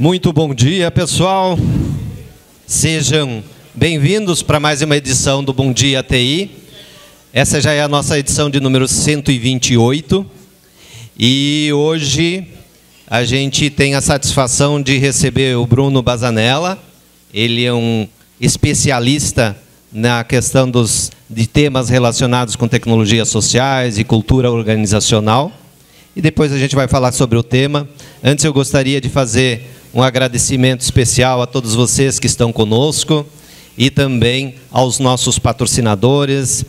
Muito bom dia, pessoal. Sejam bem-vindos para mais uma edição do Bom Dia TI. Essa já é a nossa edição de número 128. E hoje a gente tem a satisfação de receber o Bruno Bazanella. Ele é um especialista na questão de temas relacionados com tecnologias sociais e cultura organizacional. E depois a gente vai falar sobre o tema. Antes eu gostaria de fazer um agradecimento especial a todos vocês que estão conosco e também aos nossos patrocinadores,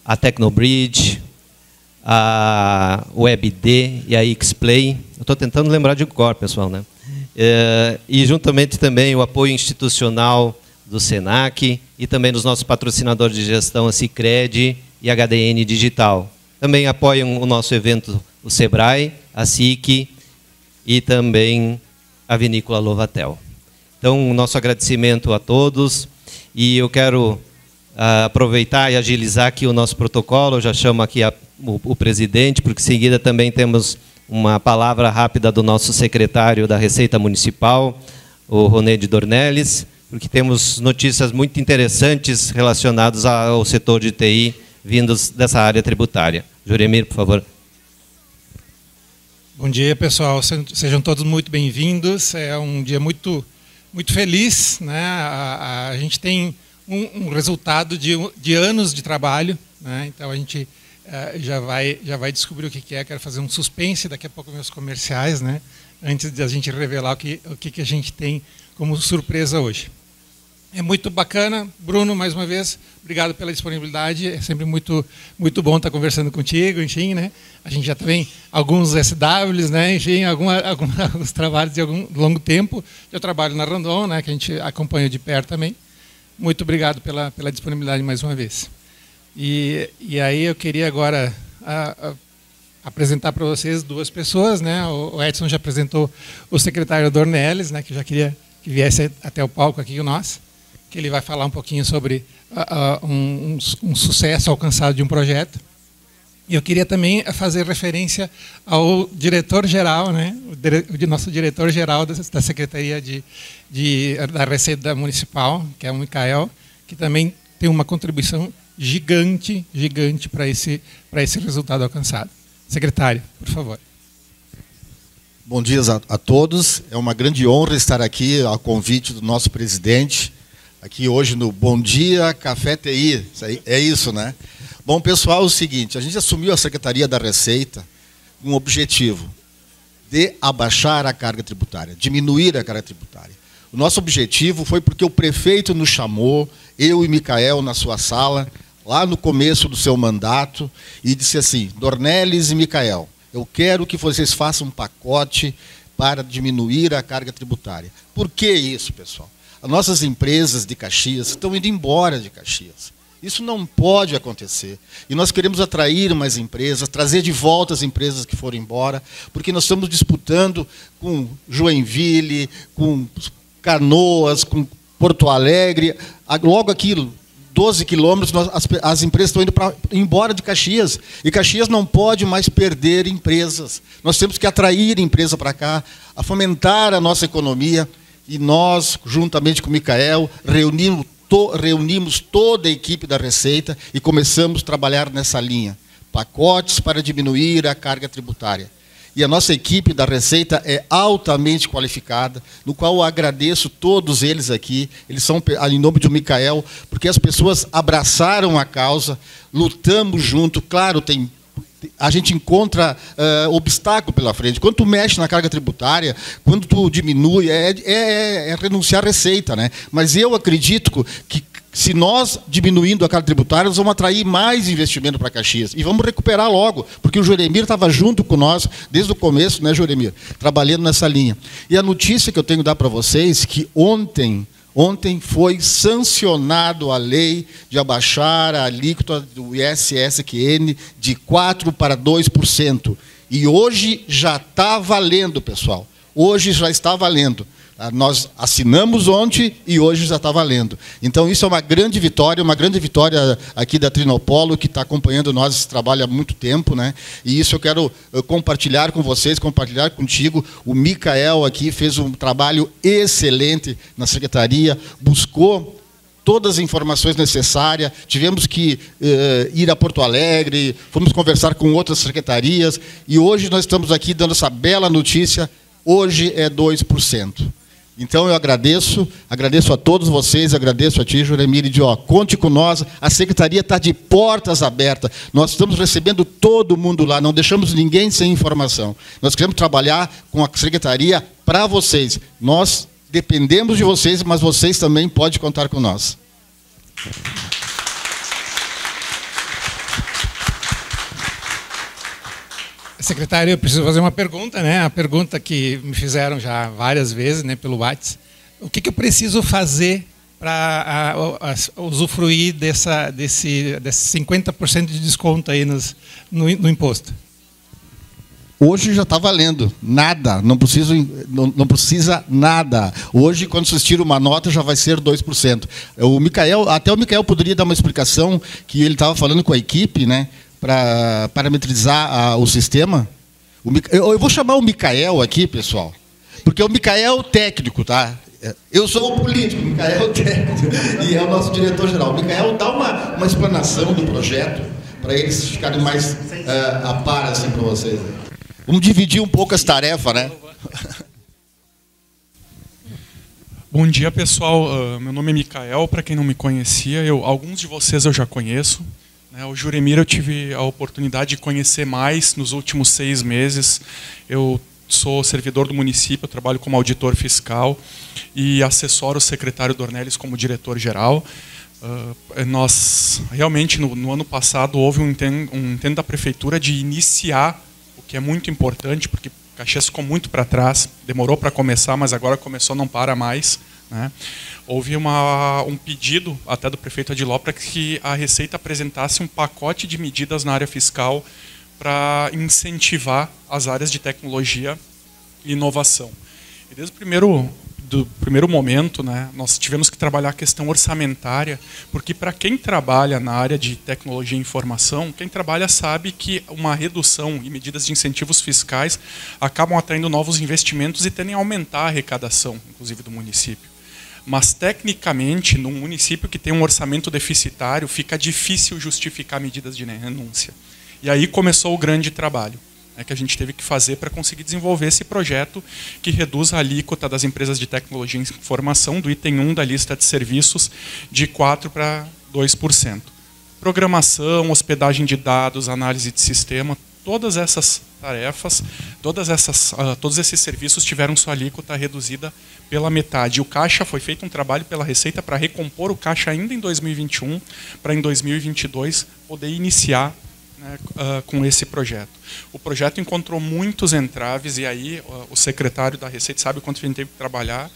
a Tecnobridge, a WebD e a Xplay. Eu estou tentando lembrar de cor, pessoal, né? E juntamente também o apoio institucional do Senac e também dos nossos patrocinadores de gestão, a Sicredi e a HDN Digital. Também apoiam o nosso evento, o Sebrae, a SIC e também a Vinícola Lovatel. Então, o nosso agradecimento a todos. E eu quero aproveitar e agilizar aqui o nosso protocolo. Eu já chamo aqui o presidente, porque em seguida também temos uma palavra rápida do nosso secretário da Receita Municipal, o Roned Dornelles, porque temos notícias muito interessantes relacionadas ao setor de TI, vindos dessa área tributária. Juremir, por favor. Bom dia, pessoal. Sejam todos muito bem-vindos. É um dia muito feliz, né? A gente tem um resultado de anos de trabalho, né? Então a gente já vai descobrir o que é. Quero fazer um suspense daqui a pouco meus comerciais, né? Antes de a gente revelar o que a gente tem como surpresa hoje. É muito bacana, Bruno, mais uma vez, obrigado pela disponibilidade. É sempre muito bom estar conversando contigo, enfim, né? A gente já tem alguns SWs, né? Enfim, alguns trabalhos de longo tempo. Eu trabalho na Randon, né? Que a gente acompanha de perto também. Muito obrigado pela disponibilidade mais uma vez. E aí eu queria agora apresentar para vocês duas pessoas, né? O Edson já apresentou o secretário Dornelles, né? Que eu já queria que viesse até o palco aqui o nosso, que ele vai falar um pouquinho sobre um sucesso alcançado de um projeto. E eu queria também fazer referência ao diretor-geral, né, o nosso diretor-geral da Secretaria da Receita Municipal, que é o Micael, que também tem uma contribuição gigante para esse resultado alcançado. Secretário, por favor. Bom dia a todos. É uma grande honra estar aqui ao convite do nosso presidente, aqui hoje no Bom Dia Café TI. É isso, né? Bom, pessoal, é o seguinte, a gente assumiu a Secretaria da Receita com um objetivo de abaixar a carga tributária, diminuir a carga tributária. O nosso objetivo foi porque o prefeito nos chamou, eu e Micael na sua sala, lá no começo do seu mandato, e disse assim: Dornelles e Micael, eu quero que vocês façam um pacote para diminuir a carga tributária. Por que isso, pessoal? As nossas empresas de Caxias estão indo embora de Caxias. Isso não pode acontecer. E nós queremos atrair mais empresas, trazer de volta as empresas que foram embora, porque nós estamos disputando com Joinville, com Canoas, com Porto Alegre, logo aquilo, 12 quilômetros, as empresas estão indo embora de Caxias. E Caxias não pode mais perder empresas. Nós temos que atrair empresa para cá, a fomentar a nossa economia. E nós, juntamente com o Micael, reunimos toda a equipe da Receita e começamos a trabalhar nessa linha. Pacotes para diminuir a carga tributária. e a nossa equipe da Receita é altamente qualificada, no qual eu agradeço todos eles aqui, eles são em nome do Micael, porque as pessoas abraçaram a causa, lutamos junto, claro, a gente encontra obstáculo pela frente. Quando tu mexe na carga tributária, quando tu diminui, é renunciar à receita, né? Mas eu acredito que se nós diminuindo a carga tributária, nós vamos atrair mais investimento para Caxias. E vamos recuperar logo, porque o Juremir estava junto com nós desde o começo, né, Juremir? Trabalhando nessa linha. E a notícia que eu tenho que dar para vocês, que ontem foi sancionado a lei de abaixar a alíquota do ISS-QN de 4% para 2%. E hoje já está valendo, pessoal. Hoje já está valendo. Nós assinamos ontem e hoje já está valendo. Então, isso é uma grande vitória aqui da Trinopolo, que está acompanhando nós esse trabalho há muito tempo, né? E isso eu quero compartilhar com vocês, compartilhar contigo. O Micael aqui fez um trabalho excelente na secretaria, buscou todas as informações necessárias, tivemos que ir a Porto Alegre, fomos conversar com outras secretarias, e hoje nós estamos aqui dando essa bela notícia, hoje é 2%. Então eu agradeço a todos vocês, agradeço a ti, Juremir, e conte com nós, a secretaria está de portas abertas, nós estamos recebendo todo mundo lá, não deixamos ninguém sem informação. Nós queremos trabalhar com a secretaria para vocês. Nós dependemos de vocês, mas vocês também podem contar com nós. Secretário, eu preciso fazer uma pergunta, né? A pergunta que me fizeram já várias vezes, né, pelo WhatsApp. O que eu preciso fazer para usufruir desse 50% de desconto aí no imposto? Hoje já está valendo. Nada. Não precisa nada. Hoje, quando vocês tiram uma nota, já vai ser 2%. Até o Micael poderia dar uma explicação que ele estava falando com a equipe, né? Para parametrizar o sistema. Eu vou chamar o Micael aqui, pessoal, porque o Micael é o técnico, tá? Eu sou o político, o Micael é o técnico, e é o nosso diretor-geral. O Micael dá uma explanação do projeto, para eles ficarem mais a par assim, para vocês. Vamos dividir um pouco as tarefas, né? Bom dia, pessoal. Meu nome é Micael, para quem não me conhecia, alguns de vocês eu já conheço. O Juremir eu tive a oportunidade de conhecer mais nos últimos 6 meses. Eu sou servidor do município, eu trabalho como auditor fiscal e assessoro o secretário Dornelles como diretor-geral. Nós, realmente, no ano passado, houve um intento da prefeitura de iniciar, o que é muito importante, porque Caxias ficou muito para trás, demorou para começar, mas agora começou, não para mais, né? Houve um pedido até do prefeito Adiló para que a Receita apresentasse um pacote de medidas na área fiscal para incentivar as áreas de tecnologia e inovação. E desde o primeiro momento, né, nós tivemos que trabalhar a questão orçamentária, porque para quem trabalha na área de tecnologia e informação, quem trabalha sabe que uma redução e medidas de incentivos fiscais acabam atraindo novos investimentos e tendem a aumentar a arrecadação, inclusive do município. Mas, tecnicamente, num município que tem um orçamento deficitário, fica difícil justificar medidas de renúncia. E aí começou o grande trabalho, né, que a gente teve que fazer para conseguir desenvolver esse projeto que reduz a alíquota das empresas de tecnologia e informação do item 1 da lista de serviços de 4% para 2%. Programação, hospedagem de dados, análise de sistema, todas essas tarefas, todos esses serviços tiveram sua alíquota reduzida pela metade. E o caixa, foi feito um trabalho pela Receita para recompor o caixa ainda em 2021, para em 2022 poder iniciar, né, com esse projeto. O projeto encontrou muitos entraves, e aí o secretário da Receita sabe o quanto a gente teve que trabalhar,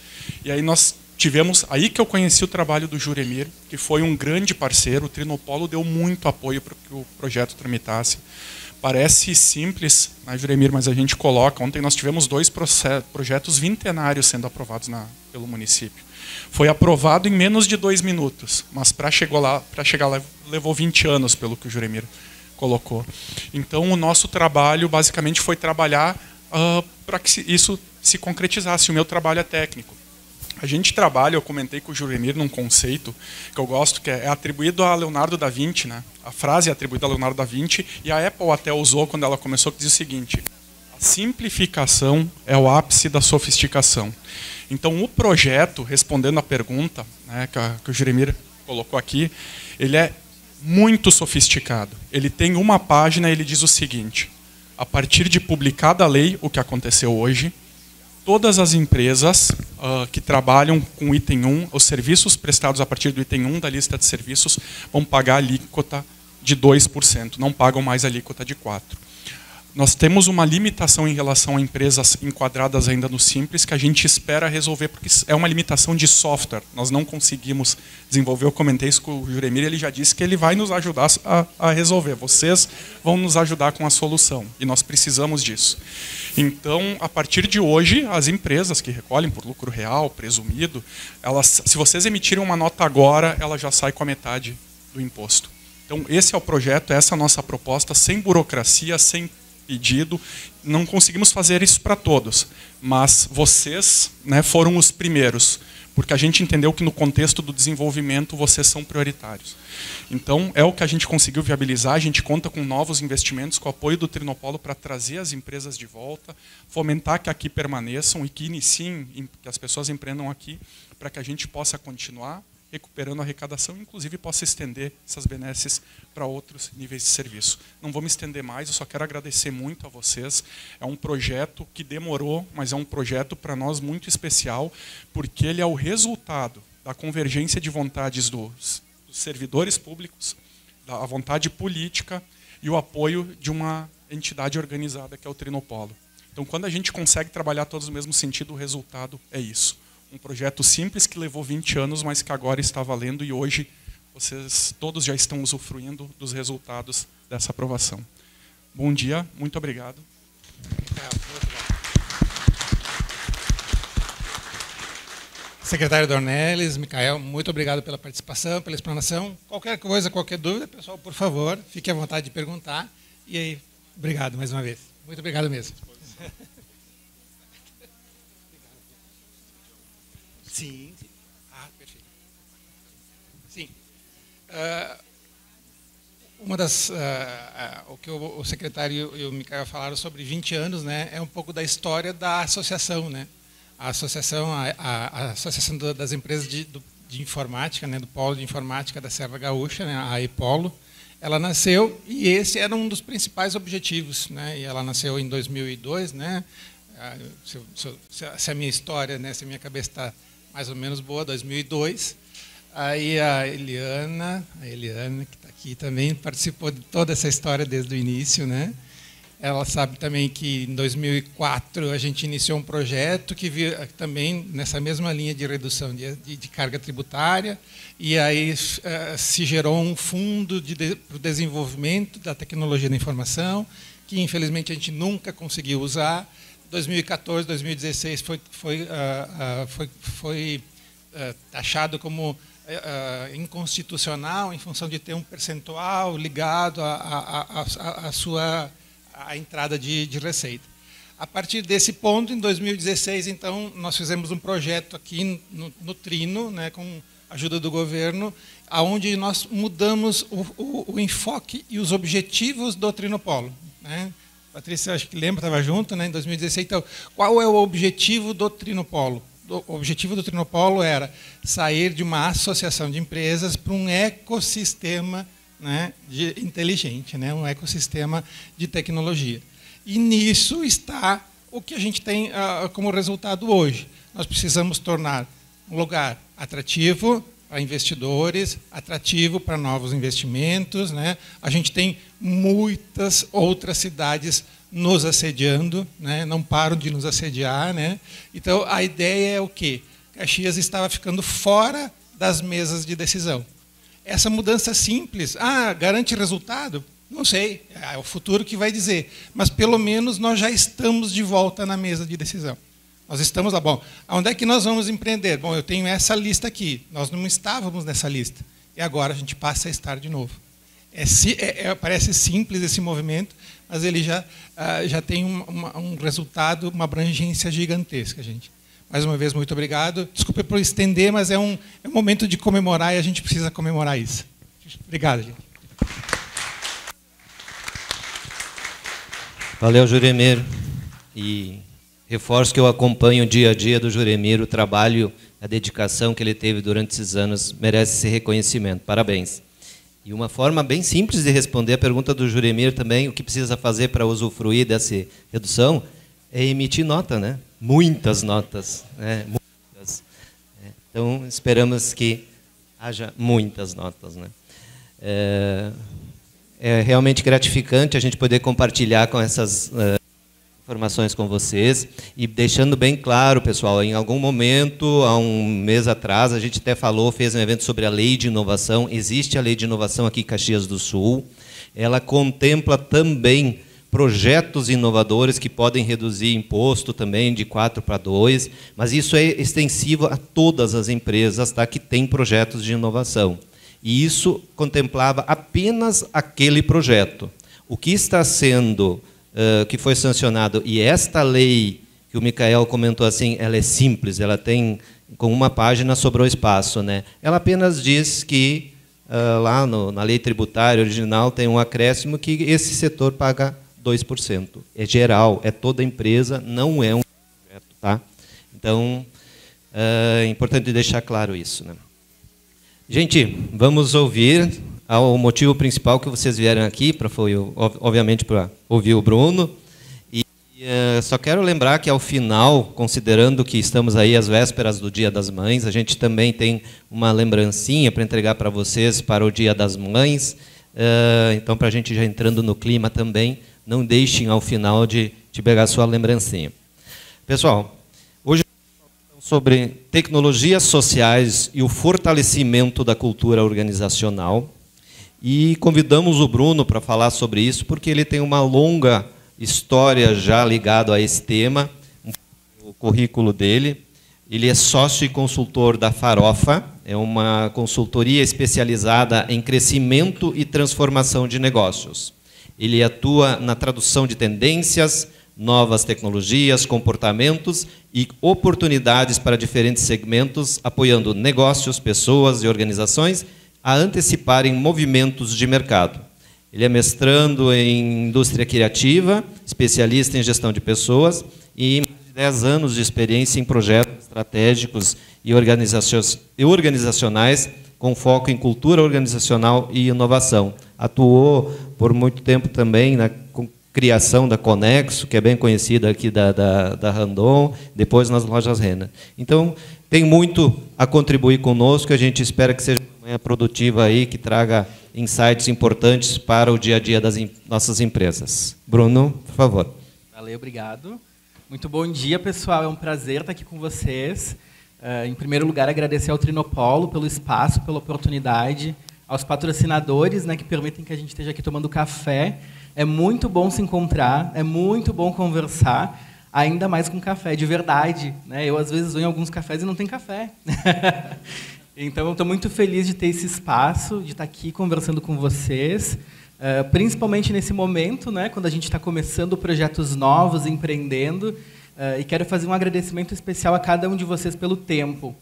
e aí nós tivemos, aí que eu conheci o trabalho do Juremir, que foi um grande parceiro. O Trinopolo deu muito apoio para que o projeto tramitasse. Parece simples, né, Juremir, mas a gente coloca. Ontem nós tivemos 2 projetos vintenários sendo aprovados pelo município. Foi aprovado em menos de 2 minutos, mas para chegar lá levou 20 anos, pelo que o Juremir colocou. Então, o nosso trabalho basicamente foi trabalhar para que isso se concretizasse. O meu trabalho é técnico. A gente trabalha, eu comentei com o Juremir num conceito que eu gosto, que é atribuído a Leonardo da Vinci, né? A frase é atribuída a Leonardo da Vinci, e a Apple até usou quando ela começou, que diz o seguinte: a Simplificação é o ápice da sofisticação. Então, o projeto, respondendo à pergunta, né, que o Juremir colocou aqui, ele é muito sofisticado. Ele tem uma página e ele diz o seguinte: a partir de publicada a lei, o que aconteceu hoje, todas as empresas que trabalham com o item 1, os serviços prestados a partir do item 1 da lista de serviços, vão pagar a alíquota de 2%, não pagam mais a alíquota de 4%. Nós temos uma limitação em relação a empresas enquadradas ainda no Simples, que a gente espera resolver, porque é uma limitação de software. Nós não conseguimos desenvolver. Eu comentei isso com o Juremir, ele já disse que ele vai nos ajudar a resolver. Vocês vão nos ajudar com a solução, e nós precisamos disso. Então, a partir de hoje, as empresas que recolhem por lucro real, presumido, elas, se vocês emitirem uma nota agora, ela já sai com a metade do imposto. Então, esse é o projeto, essa é a nossa proposta, sem burocracia, sem pedido. Não conseguimos fazer isso para todos, mas vocês, né, foram os primeiros, porque a gente entendeu que no contexto do desenvolvimento vocês são prioritários. Então, é o que a gente conseguiu viabilizar. A gente conta com novos investimentos, com o apoio do Trinopolo para trazer as empresas de volta, fomentar que aqui permaneçam e que iniciem, que as pessoas empreendam aqui, para que a gente possa continuar recuperando a arrecadação, inclusive possa estender essas benesses para outros níveis de serviço. Não vou me estender mais, eu só quero agradecer muito a vocês. É um projeto que demorou, mas é um projeto para nós muito especial, porque ele é o resultado da convergência de vontades dos servidores públicos, da vontade política e o apoio de uma entidade organizada que é o Trinopolo. Então, quando a gente consegue trabalhar todos no mesmo sentido, o resultado é isso. Um projeto simples que levou 20 anos, mas que agora está valendo, e hoje vocês todos já estão usufruindo dos resultados dessa aprovação. Bom dia, muito obrigado. Secretário Dornelles, Micael, muito obrigado pela participação, pela explanação. Qualquer coisa, qualquer dúvida, pessoal, por favor, fique à vontade de perguntar. E aí, obrigado mais uma vez. Muito obrigado mesmo. Sim. Ah, perfeito. Sim. Uma das, o que o secretário e o Micael falaram sobre 20 anos, né, é um pouco da história da associação, né? A associação das empresas de informática, né, do Polo de Informática da Serra Gaúcha, né, a EPOLO, ela nasceu e esse era um dos principais objetivos, né? E ela nasceu em 2002, né? Se a minha história, né, se a minha cabeça está mais ou menos boa, 2002. Aí a Eliana, que está aqui também, participou de toda essa história desde o início, né? Ela sabe também que em 2004 a gente iniciou um projeto que também nessa mesma linha de redução de carga tributária, e aí se gerou um fundo para o desenvolvimento da tecnologia da informação, que infelizmente a gente nunca conseguiu usar. 2014, 2016 foi taxado como inconstitucional em função de ter um percentual ligado à entrada de receita. A partir desse ponto, em 2016, então, nós fizemos um projeto aqui no Trino, né, com a ajuda do governo, onde nós mudamos o enfoque e os objetivos do Trinopolo, né? Patrícia, acho que lembra, estava junto, né, em 2016. Então, qual é o objetivo do Trinopolo? O objetivo do Trinopolo era sair de uma associação de empresas para um ecossistema, né, inteligente, né, um ecossistema de tecnologia. E nisso está o que a gente tem como resultado hoje. Nós precisamos tornar um lugar atrativo para investidores, atrativo para novos investimentos, né? A gente tem muitas outras cidades nos assediando, né? Não param de nos assediar, né? Então, a ideia é o quê? Caxias estava ficando fora das mesas de decisão. Essa mudança simples, garante resultado? Não sei, é o futuro que vai dizer. Mas, pelo menos, nós já estamos de volta na mesa de decisão. Nós estamos lá, bom, onde é que nós vamos empreender? Bom, eu tenho essa lista aqui, nós não estávamos nessa lista, e agora a gente passa a estar de novo. Parece simples esse movimento, mas ele já tem um resultado, uma abrangência gigantesca, gente. Mais uma vez, muito obrigado. Desculpe por estender, mas é um momento de comemorar e a gente precisa comemorar isso. Obrigado, gente. Valeu, Juremir. e reforço que eu acompanho o dia a dia do Juremir, o trabalho, a dedicação que ele teve durante esses anos merece esse reconhecimento. Parabéns. E uma forma bem simples de responder a pergunta do Juremir também, o que precisa fazer para usufruir dessa redução, é emitir nota, né? Muitas notas, né? Muitas. Então, esperamos que haja muitas notas, né? É realmente gratificante a gente poder compartilhar com essas informações com vocês e deixando bem claro, pessoal, em algum momento, há um mês atrás, a gente até falou, fez um evento sobre a Lei de Inovação. Existe a Lei de Inovação aqui em Caxias do Sul. Ela contempla também projetos inovadores que podem reduzir imposto também de 4 para 2, mas isso é extensivo a todas as empresas, tá, que têm projetos de inovação. E isso contemplava apenas aquele projeto. O que está sendo, que foi sancionado, e esta lei que o Micael comentou assim, ela é simples, ela tem, com uma página sobrou espaço, né? Ela apenas diz que, lá na lei tributária original, tem um acréscimo que esse setor paga 2%. É geral, é toda empresa, não é um projeto. Tá? Então, é importante deixar claro isso. Né? Gente, vamos ouvir o motivo principal que vocês vieram aqui, obviamente para ouvir o Bruno. E só quero lembrar que, ao final, considerando que estamos aí às vésperas do Dia das Mães, a gente também tem uma lembrancinha para entregar para vocês para o Dia das Mães. Então, para a gente já entrando no clima também, não deixem ao final de pegar a sua lembrancinha. Pessoal, hoje falamos sobre tecnologias sociais e o fortalecimento da cultura organizacional. E convidamos o Bruno para falar sobre isso, porque ele tem uma longa história já ligada a esse tema, o currículo dele. Ele é sócio e consultor da Farofa, é uma consultoria especializada em crescimento e transformação de negócios. Ele atua na tradução de tendências, novas tecnologias, comportamentos e oportunidades para diferentes segmentos, apoiando negócios, pessoas e organizações a anteciparem movimentos de mercado. Ele é mestrando em indústria criativa, especialista em gestão de pessoas e 10 anos de experiência em projetos estratégicos e organizacionais com foco em cultura organizacional e inovação. Atuou por muito tempo também na criação da Conexo, que é bem conhecida aqui da Randon, depois nas lojas Renner. Então, tem muito a contribuir conosco, a gente espera que seja uma manhã produtiva aí, que traga insights importantes para o dia a dia das nossas empresas. Bruno, por favor. Valeu, obrigado. Muito bom dia, pessoal. É um prazer estar aqui com vocês. Em primeiro lugar, agradecer ao Trinopolo pelo espaço, pela oportunidade, aos patrocinadores, né, que permitem que a gente esteja aqui tomando café. É muito bom se encontrar, é muito bom conversar, ainda mais com café de verdade. Né? Eu, às vezes, vou em alguns cafés e não tem café. Então, eu estou muito feliz de ter esse espaço, de estar aqui conversando com vocês, principalmente nesse momento, né, quando a gente está começando projetos novos, empreendendo, e quero fazer um agradecimento especial a cada um de vocês pelo tempo,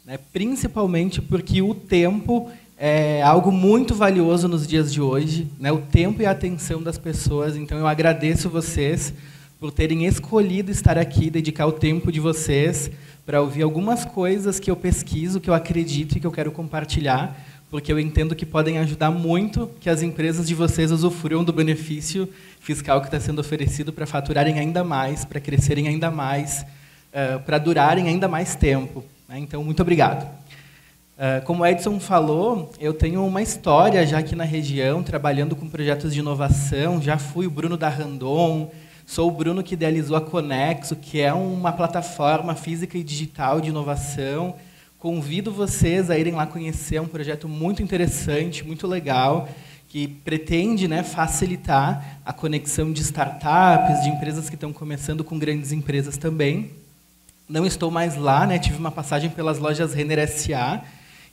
né, principalmente porque o tempo é algo muito valioso nos dias de hoje, né, o tempo e a atenção das pessoas. Então, eu agradeço vocês por terem escolhido estar aqui, dedicar o tempo de vocês para ouvir algumas coisas que eu pesquiso, que eu acredito e que eu quero compartilhar, porque eu entendo que podem ajudar muito que as empresas de vocês usufruam do benefício fiscal que está sendo oferecido para faturarem ainda mais, para crescerem ainda mais, para durarem ainda mais tempo. Né? Então, muito obrigado. Como o Edson falou, eu tenho uma história já aqui na região, trabalhando com projetos de inovação. Já fui o Bruno da Randon, sou o Bruno que idealizou a Conexo, que é uma plataforma física e digital de inovação. Convido vocês a irem lá conhecer, é um projeto muito interessante, muito legal, que pretende, né, facilitar a conexão de startups, de empresas que estão começando com grandes empresas também. Não estou mais lá, né, tive uma passagem pelas lojas Renner S.A.,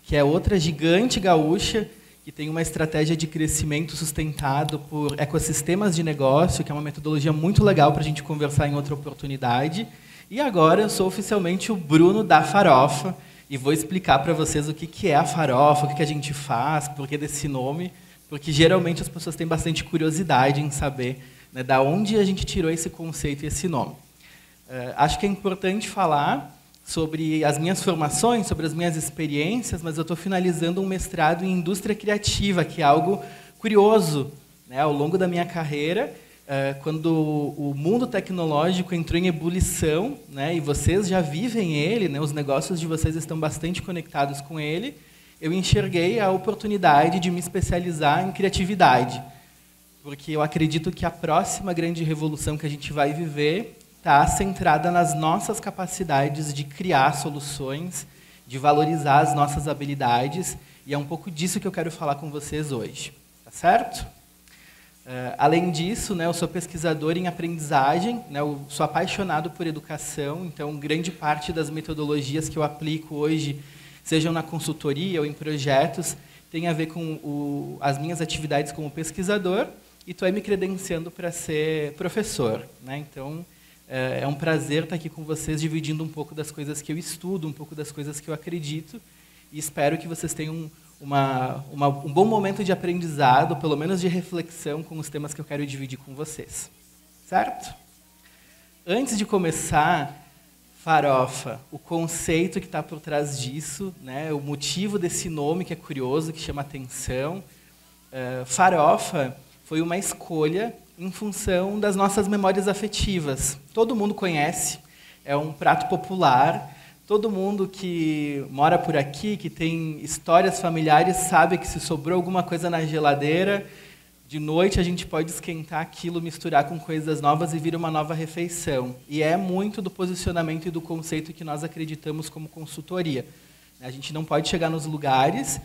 que é outra gigante gaúcha, que tem uma estratégia de crescimento sustentado por ecossistemas de negócio, que é uma metodologia muito legal para a gente conversar em outra oportunidade. E agora eu sou oficialmente o Bruno da Farofa, e vou explicar para vocês o que é a Farofa, o que a gente faz, por que desse nome, porque geralmente as pessoas têm bastante curiosidade em saber, né, da onde a gente tirou esse conceito e esse nome. Acho que é importante falar sobre as minhas formações, sobre as minhas experiências, mas eu estou finalizando um mestrado em indústria criativa, que é algo curioso, né? Ao longo da minha carreira, quando o mundo tecnológico entrou em ebulição, né, e vocês já vivem ele, né, os negócios de vocês estão bastante conectados com ele, eu enxerguei a oportunidade de me especializar em criatividade, porque eu acredito que a próxima grande revolução que a gente vai viver está centrada nas nossas capacidades de criar soluções, de valorizar as nossas habilidades, e é um pouco disso que eu quero falar com vocês hoje. Tá certo? Além disso, né, eu sou pesquisador em aprendizagem, né, eu sou apaixonado por educação, então grande parte das metodologias que eu aplico hoje, sejam na consultoria ou em projetos, tem a ver com as minhas atividades como pesquisador, e estou aí me credenciando para ser professor, né? Então, é um prazer estar aqui com vocês, dividindo um pouco das coisas que eu estudo, um pouco das coisas que eu acredito, e espero que vocês tenham um bom momento de aprendizado, pelo menos de reflexão, com os temas que eu quero dividir com vocês. Certo? Antes de começar, farofa, o conceito que está por trás disso, né, o motivo desse nome que é curioso, que chama atenção. Farofa foi uma escolha em função das nossas memórias afetivas. Todo mundo conhece, é um prato popular. Todo mundo que mora por aqui, que tem histórias familiares, sabe que se sobrou alguma coisa na geladeira, de noite a gente pode esquentar aquilo, misturar com coisas novas e vira uma nova refeição. E é muito do posicionamento e do conceito que nós acreditamos como consultoria. A gente não pode chegar nos lugares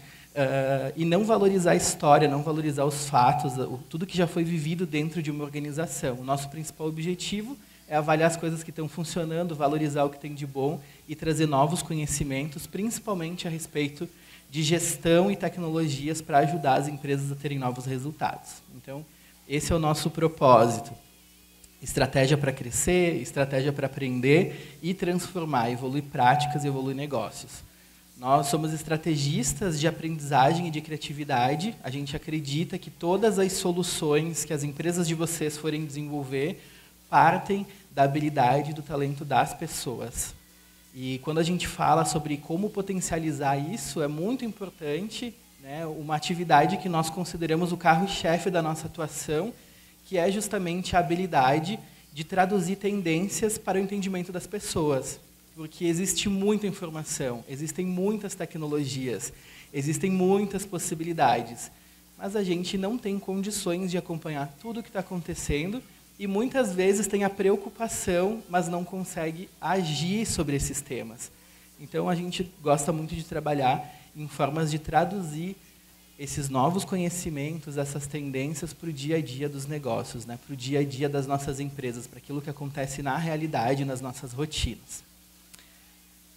e não valorizar a história, não valorizar os fatos, tudo que já foi vivido dentro de uma organização. O nosso principal objetivo é avaliar as coisas que estão funcionando, valorizar o que tem de bom e trazer novos conhecimentos, principalmente a respeito de gestão e tecnologias para ajudar as empresas a terem novos resultados. Então, esse é o nosso propósito. Estratégia para crescer, estratégia para aprender e transformar, evoluir práticas e evoluir negócios. Nós somos estrategistas de aprendizagem e de criatividade. A gente acredita que todas as soluções que as empresas de vocês forem desenvolver partem da habilidade e do talento das pessoas. E quando a gente fala sobre como potencializar isso, é muito importante, né, uma atividade que nós consideramos o carro-chefe da nossa atuação, que é justamente a habilidade de traduzir tendências para o entendimento das pessoas. Porque existe muita informação, existem muitas tecnologias, existem muitas possibilidades, mas a gente não tem condições de acompanhar tudo o que está acontecendo e muitas vezes tem a preocupação, mas não consegue agir sobre esses temas. Então, a gente gosta muito de trabalhar em formas de traduzir esses novos conhecimentos, essas tendências para o dia a dia dos negócios, né? Para o dia a dia das nossas empresas, para aquilo que acontece na realidade, nas nossas rotinas.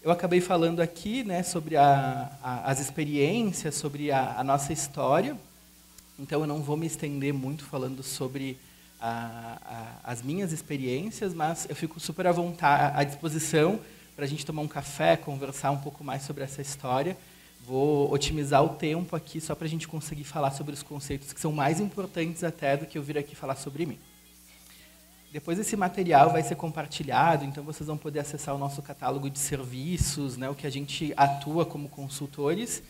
Eu acabei falando aqui, né, sobre as experiências, sobre a nossa história, então eu não vou me estender muito falando sobre as minhas experiências, mas eu fico super à disposição para a gente tomar um café, conversar um pouco mais sobre essa história. Vou otimizar o tempo aqui só para a gente conseguir falar sobre os conceitos que são mais importantes até do que eu vir aqui falar sobre mim. Depois esse material vai ser compartilhado, então vocês vão poder acessar o nosso catálogo de serviços, né, o que a gente atua como consultores.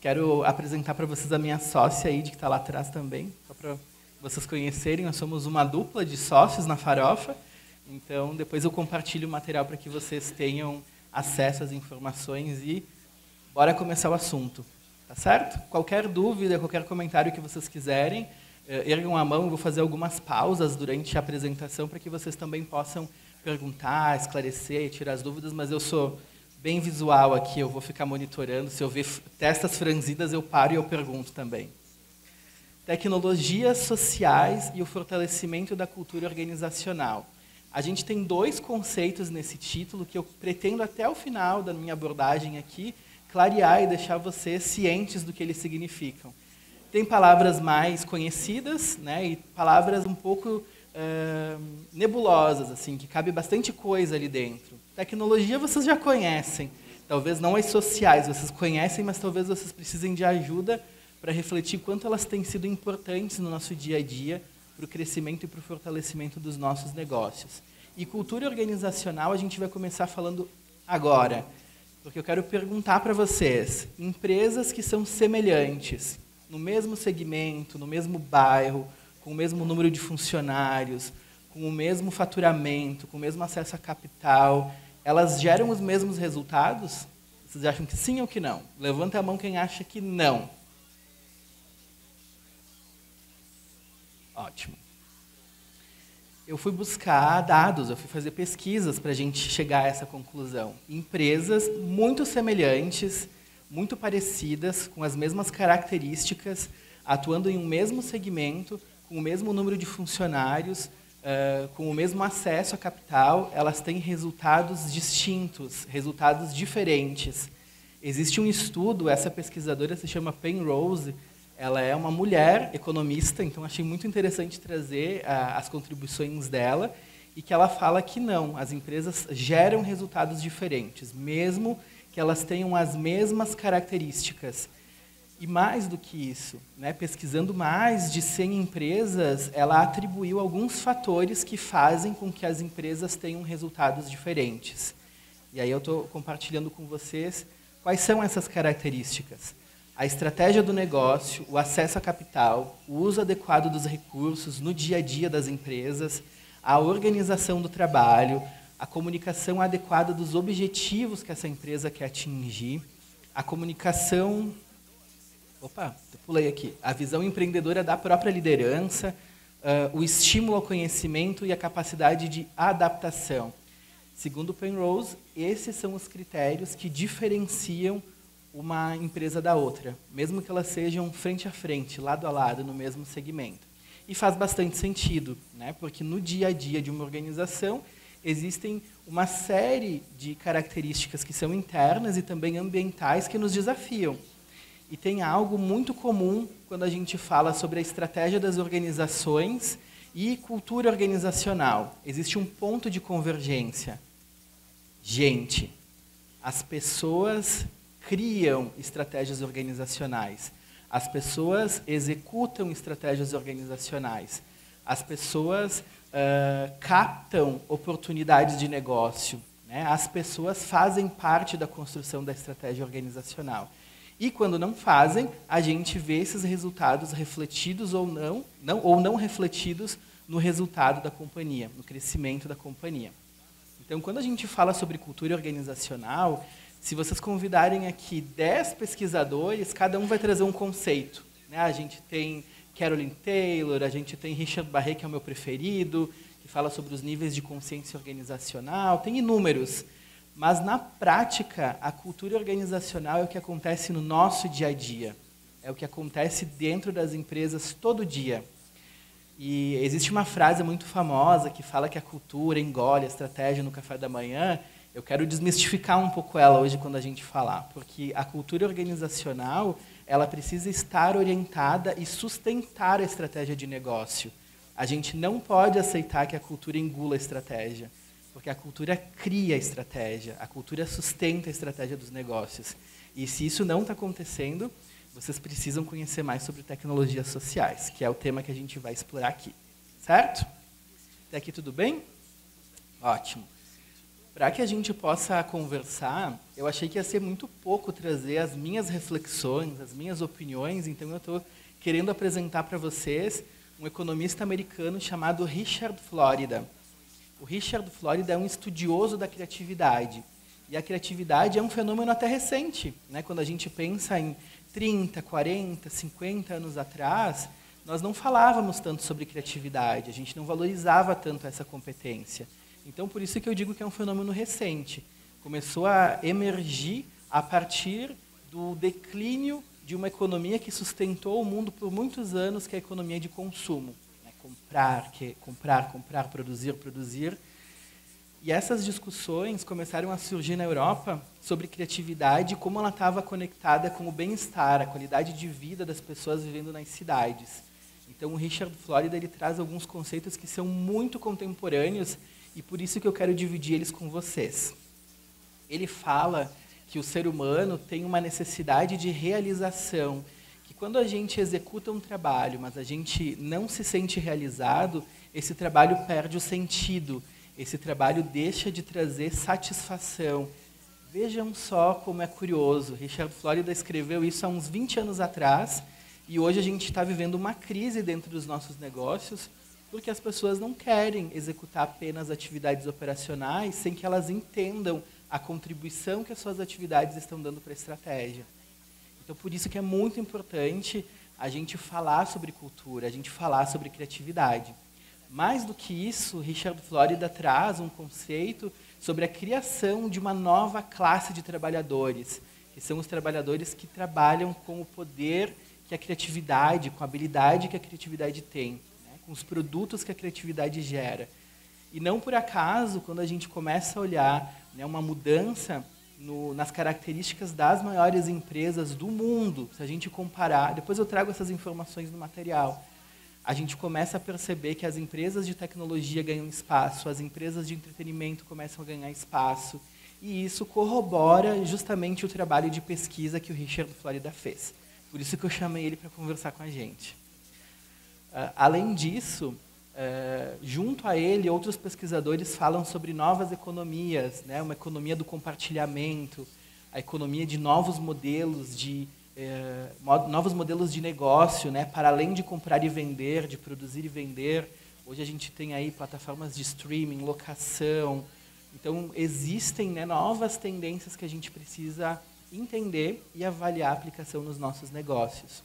Quero apresentar para vocês a minha sócia aí, que está lá atrás também, só para vocês conhecerem. Nós somos uma dupla de sócios na Farofa, então depois eu compartilho o material para que vocês tenham acesso às informações e bora começar o assunto, tá certo? Qualquer dúvida, qualquer comentário que vocês quiserem, ergam a mão, eu vou fazer algumas pausas durante a apresentação para que vocês também possam perguntar, esclarecer, tirar as dúvidas, mas eu sou bem visual aqui, eu vou ficar monitorando, se eu ver testas franzidas eu paro e eu pergunto também. Tecnologias sociais e o fortalecimento da cultura organizacional. A gente tem dois conceitos nesse título que eu pretendo até o final da minha abordagem aqui clarear e deixar vocês cientes do que eles significam. Tem palavras mais conhecidas, né, e palavras um pouco nebulosas, assim, que cabe bastante coisa ali dentro. Tecnologia vocês já conhecem, talvez não as sociais, vocês conhecem, mas talvez vocês precisem de ajuda para refletir quanto elas têm sido importantes no nosso dia a dia para o crescimento e para o fortalecimento dos nossos negócios. E cultura organizacional a gente vai começar falando agora, porque eu quero perguntar para vocês, empresas que são semelhantes, no mesmo segmento, no mesmo bairro, com o mesmo número de funcionários, com o mesmo faturamento, com o mesmo acesso a capital, elas geram os mesmos resultados? Vocês acham que sim ou que não? Levanta a mão quem acha que não. Ótimo. Eu fui buscar dados, eu fui fazer pesquisas para a gente chegar a essa conclusão. Empresas muito semelhantes, muito parecidas, com as mesmas características, atuando em um mesmo segmento, com o mesmo número de funcionários, com o mesmo acesso a capital, elas têm resultados distintos, resultados diferentes. Existe um estudo, essa pesquisadora se chama Penrose, ela é uma mulher economista, então achei muito interessante trazer as contribuições dela, e que ela fala que não, as empresas geram resultados diferentes, mesmo que elas tenham as mesmas características. E mais do que isso, né, pesquisando mais de 100 empresas, ela atribuiu alguns fatores que fazem com que as empresas tenham resultados diferentes. E aí eu estou compartilhando com vocês quais são essas características. A estratégia do negócio, o acesso a capital, o uso adequado dos recursos no dia a dia das empresas, a organização do trabalho, a comunicação adequada dos objetivos que essa empresa quer atingir, a comunicação... Opa, eu pulei aqui. A visão empreendedora da própria liderança, o estímulo ao conhecimento e a capacidade de adaptação. Segundo Penrose, esses são os critérios que diferenciam uma empresa da outra, mesmo que elas sejam frente a frente, lado a lado, no mesmo segmento. E faz bastante sentido, né? Porque no dia a dia de uma organização existem uma série de características que são internas e também ambientais que nos desafiam. E tem algo muito comum quando a gente fala sobre a estratégia das organizações e cultura organizacional. Existe um ponto de convergência. Gente, as pessoas criam estratégias organizacionais. As pessoas executam estratégias organizacionais. As pessoas captam oportunidades de negócio, né? As pessoas fazem parte da construção da estratégia organizacional. E quando não fazem, a gente vê esses resultados refletidos ou não refletidos no resultado da companhia, no crescimento da companhia. Então, quando a gente fala sobre cultura organizacional, se vocês convidarem aqui 10 pesquisadores, cada um vai trazer um conceito, né? A gente tem Carolyn Taylor, a gente tem Richard Barré, que é o meu preferido, que fala sobre os níveis de consciência organizacional, tem inúmeros. Mas, na prática, a cultura organizacional é o que acontece no nosso dia a dia. É o que acontece dentro das empresas todo dia. E existe uma frase muito famosa que fala que a cultura engole a estratégia no café da manhã. Eu quero desmistificar um pouco ela hoje quando a gente falar. Porque a cultura organizacional, ela precisa estar orientada e sustentar a estratégia de negócio. A gente não pode aceitar que a cultura engula a estratégia. Porque a cultura cria a estratégia, a cultura sustenta a estratégia dos negócios. E se isso não está acontecendo, vocês precisam conhecer mais sobre tecnologias sociais, que é o tema que a gente vai explorar aqui. Certo? Até aqui tudo bem? Ótimo. Para que a gente possa conversar, eu achei que ia ser muito pouco trazer as minhas reflexões, as minhas opiniões, então eu estou querendo apresentar para vocês um economista americano chamado Richard Florida. O Richard Florida é um estudioso da criatividade. E a criatividade é um fenômeno até recente, né? Quando a gente pensa em 30, 40, 50 anos atrás, nós não falávamos tanto sobre criatividade, a gente não valorizava tanto essa competência. Então, por isso que eu digo que é um fenômeno recente. Começou a emergir a partir do declínio de uma economia que sustentou o mundo por muitos anos, que é a economia de consumo. Comprar, produzir. E essas discussões começaram a surgir na Europa sobre criatividade e como ela estava conectada com o bem-estar, a qualidade de vida das pessoas vivendo nas cidades. Então, o Richard Florida ele traz alguns conceitos que são muito contemporâneos e por isso que eu quero dividir eles com vocês. Ele fala que o ser humano tem uma necessidade de realização, que quando a gente executa um trabalho, mas a gente não se sente realizado, esse trabalho perde o sentido. esse trabalho deixa de trazer satisfação. Vejam só como é curioso. Richard Florida escreveu isso há uns 20 anos atrás, e hoje a gente está vivendo uma crise dentro dos nossos negócios, porque as pessoas não querem executar apenas atividades operacionais sem que elas entendam a contribuição que as suas atividades estão dando para a estratégia. Então, por isso que é muito importante a gente falar sobre cultura, a gente falar sobre criatividade. Mais do que isso, Richard Florida traz um conceito sobre a criação de uma nova classe de trabalhadores, que são os trabalhadores que trabalham com o poder que a criatividade, com a habilidade que a criatividade tem, né, com os produtos que a criatividade gera. E não por acaso, quando a gente começa a olhar, né, uma mudança nas características das maiores empresas do mundo, se a gente comparar, depois eu trago essas informações no material, a gente começa a perceber que as empresas de tecnologia ganham espaço, as empresas de entretenimento começam a ganhar espaço, e isso corrobora justamente o trabalho de pesquisa que o Richard Florida fez. Por isso que eu chamei ele para conversar com a gente. Além disso, junto a ele, outros pesquisadores falam sobre novas economias, né? Uma economia do compartilhamento, a economia de novos modelos de negócio, né? Para além de comprar e vender, de produzir e vender. Hoje a gente tem aí plataformas de streaming, locação. Então, existem, né, novas tendências que a gente precisa entender e avaliar a aplicação nos nossos negócios.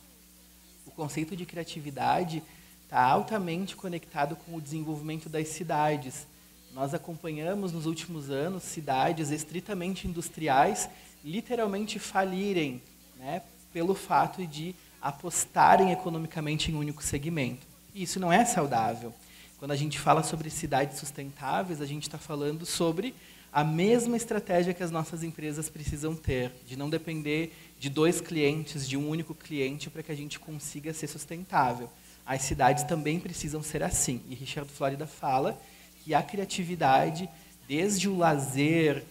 O conceito de criatividade está altamente conectado com o desenvolvimento das cidades. Nós acompanhamos nos últimos anos cidades estritamente industriais literalmente falirem, né, pelo fato de apostarem economicamente em um único segmento. E isso não é saudável. Quando a gente fala sobre cidades sustentáveis, a gente está falando sobre a mesma estratégia que as nossas empresas precisam ter, de não depender de 2 clientes, de um único cliente, para que a gente consiga ser sustentável. As cidades também precisam ser assim. E Richard Florida fala que a criatividade, desde o lazer,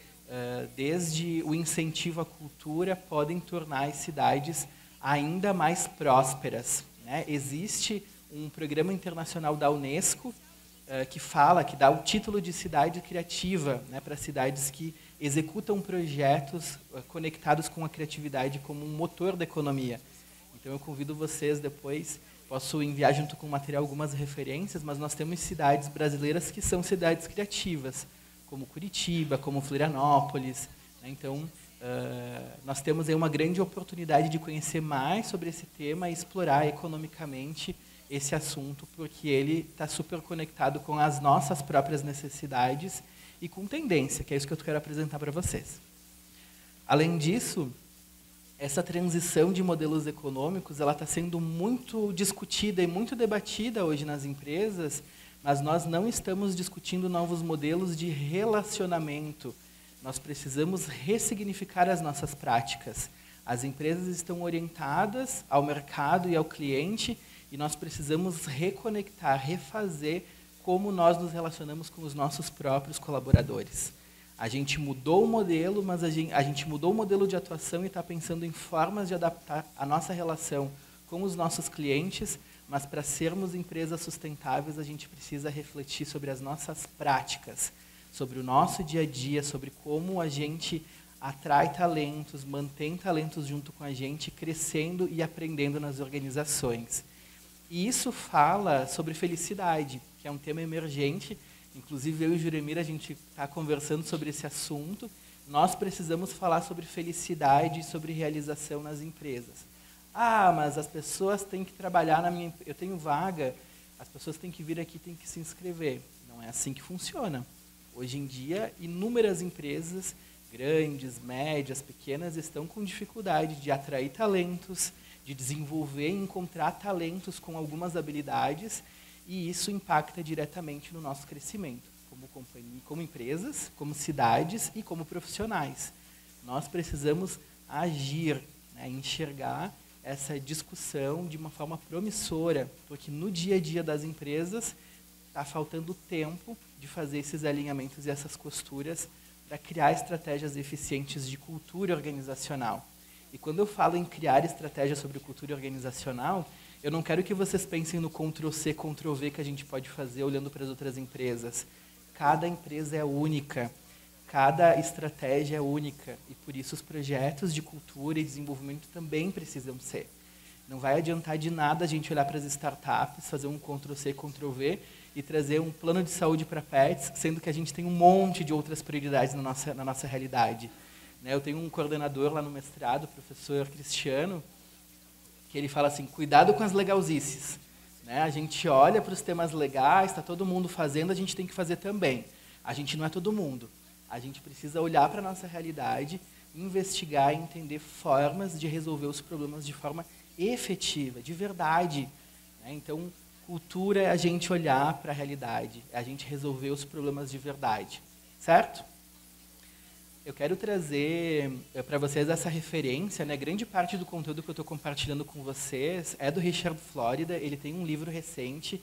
desde o incentivo à cultura, podem tornar as cidades ainda mais prósperas, né? Existe um programa internacional da Unesco que dá o título de cidade criativa, né, para cidades que executam projetos conectados com a criatividade como um motor da economia. Então eu convido vocês depois, posso enviar junto com o material algumas referências, mas nós temos cidades brasileiras que são cidades criativas, como Curitiba, como Florianópolis, né? Então, nós temos aí uma grande oportunidade de conhecer mais sobre esse tema e explorar economicamente esse assunto, porque ele está super conectado com as nossas próprias necessidades e com tendência, que é isso que eu quero apresentar para vocês. Além disso, essa transição de modelos econômicos ela está sendo muito discutida e muito debatida hoje nas empresas, mas nós não estamos discutindo novos modelos de relacionamento. Nós precisamos ressignificar as nossas práticas. As empresas estão orientadas ao mercado e ao cliente, e nós precisamos reconectar, refazer como nós nos relacionamos com os nossos próprios colaboradores. A gente mudou o modelo, mas a gente mudou o modelo de atuação e está pensando em formas de adaptar a nossa relação com os nossos clientes, mas para sermos empresas sustentáveis, a gente precisa refletir sobre as nossas práticas, sobre o nosso dia a dia, sobre como a gente atrai talentos, mantém talentos junto com a gente, crescendo e aprendendo nas organizações. E isso fala sobre felicidade, que é um tema emergente. Inclusive, eu e o Juremir, a gente está conversando sobre esse assunto. Nós precisamos falar sobre felicidade e sobre realização nas empresas. Ah, mas as pessoas têm que trabalhar na minha... Eu tenho vaga, as pessoas têm que vir aqui, têm que se inscrever. Não é assim que funciona. Hoje em dia, inúmeras empresas, grandes, médias, pequenas, estão com dificuldade de atrair talentos, de desenvolver e encontrar talentos com algumas habilidades, e isso impacta diretamente no nosso crescimento, como companhia, como empresas, como cidades e como profissionais. Nós precisamos agir, né, enxergar essa discussão de uma forma promissora, porque no dia a dia das empresas está faltando tempo de fazer esses alinhamentos e essas costuras para criar estratégias eficientes de cultura organizacional. E quando eu falo em criar estratégias sobre cultura organizacional, eu não quero que vocês pensem no Ctrl+C, Ctrl+V que a gente pode fazer olhando para as outras empresas. cada empresa é única, cada estratégia é única, e por isso os projetos de cultura e desenvolvimento também precisam ser. Não vai adiantar de nada a gente olhar para as startups, fazer um Ctrl+C, Ctrl+V e trazer um plano de saúde para pets, sendo que a gente tem um monte de outras prioridades na nossa realidade. Eu tenho um coordenador lá no mestrado, o professor Cristiano, que ele fala assim, cuidado com as legalzices. A gente olha para os temas legais, está todo mundo fazendo, a gente tem que fazer também. A gente não é todo mundo. A gente precisa olhar para a nossa realidade, investigar e entender formas de resolver os problemas de forma efetiva, de verdade. Então, cultura é a gente olhar para a realidade, é a gente resolver os problemas de verdade. Certo? Eu quero trazer para vocês essa referência, grande parte do conteúdo que eu estou compartilhando com vocês é do Richard Florida. Ele tem um livro recente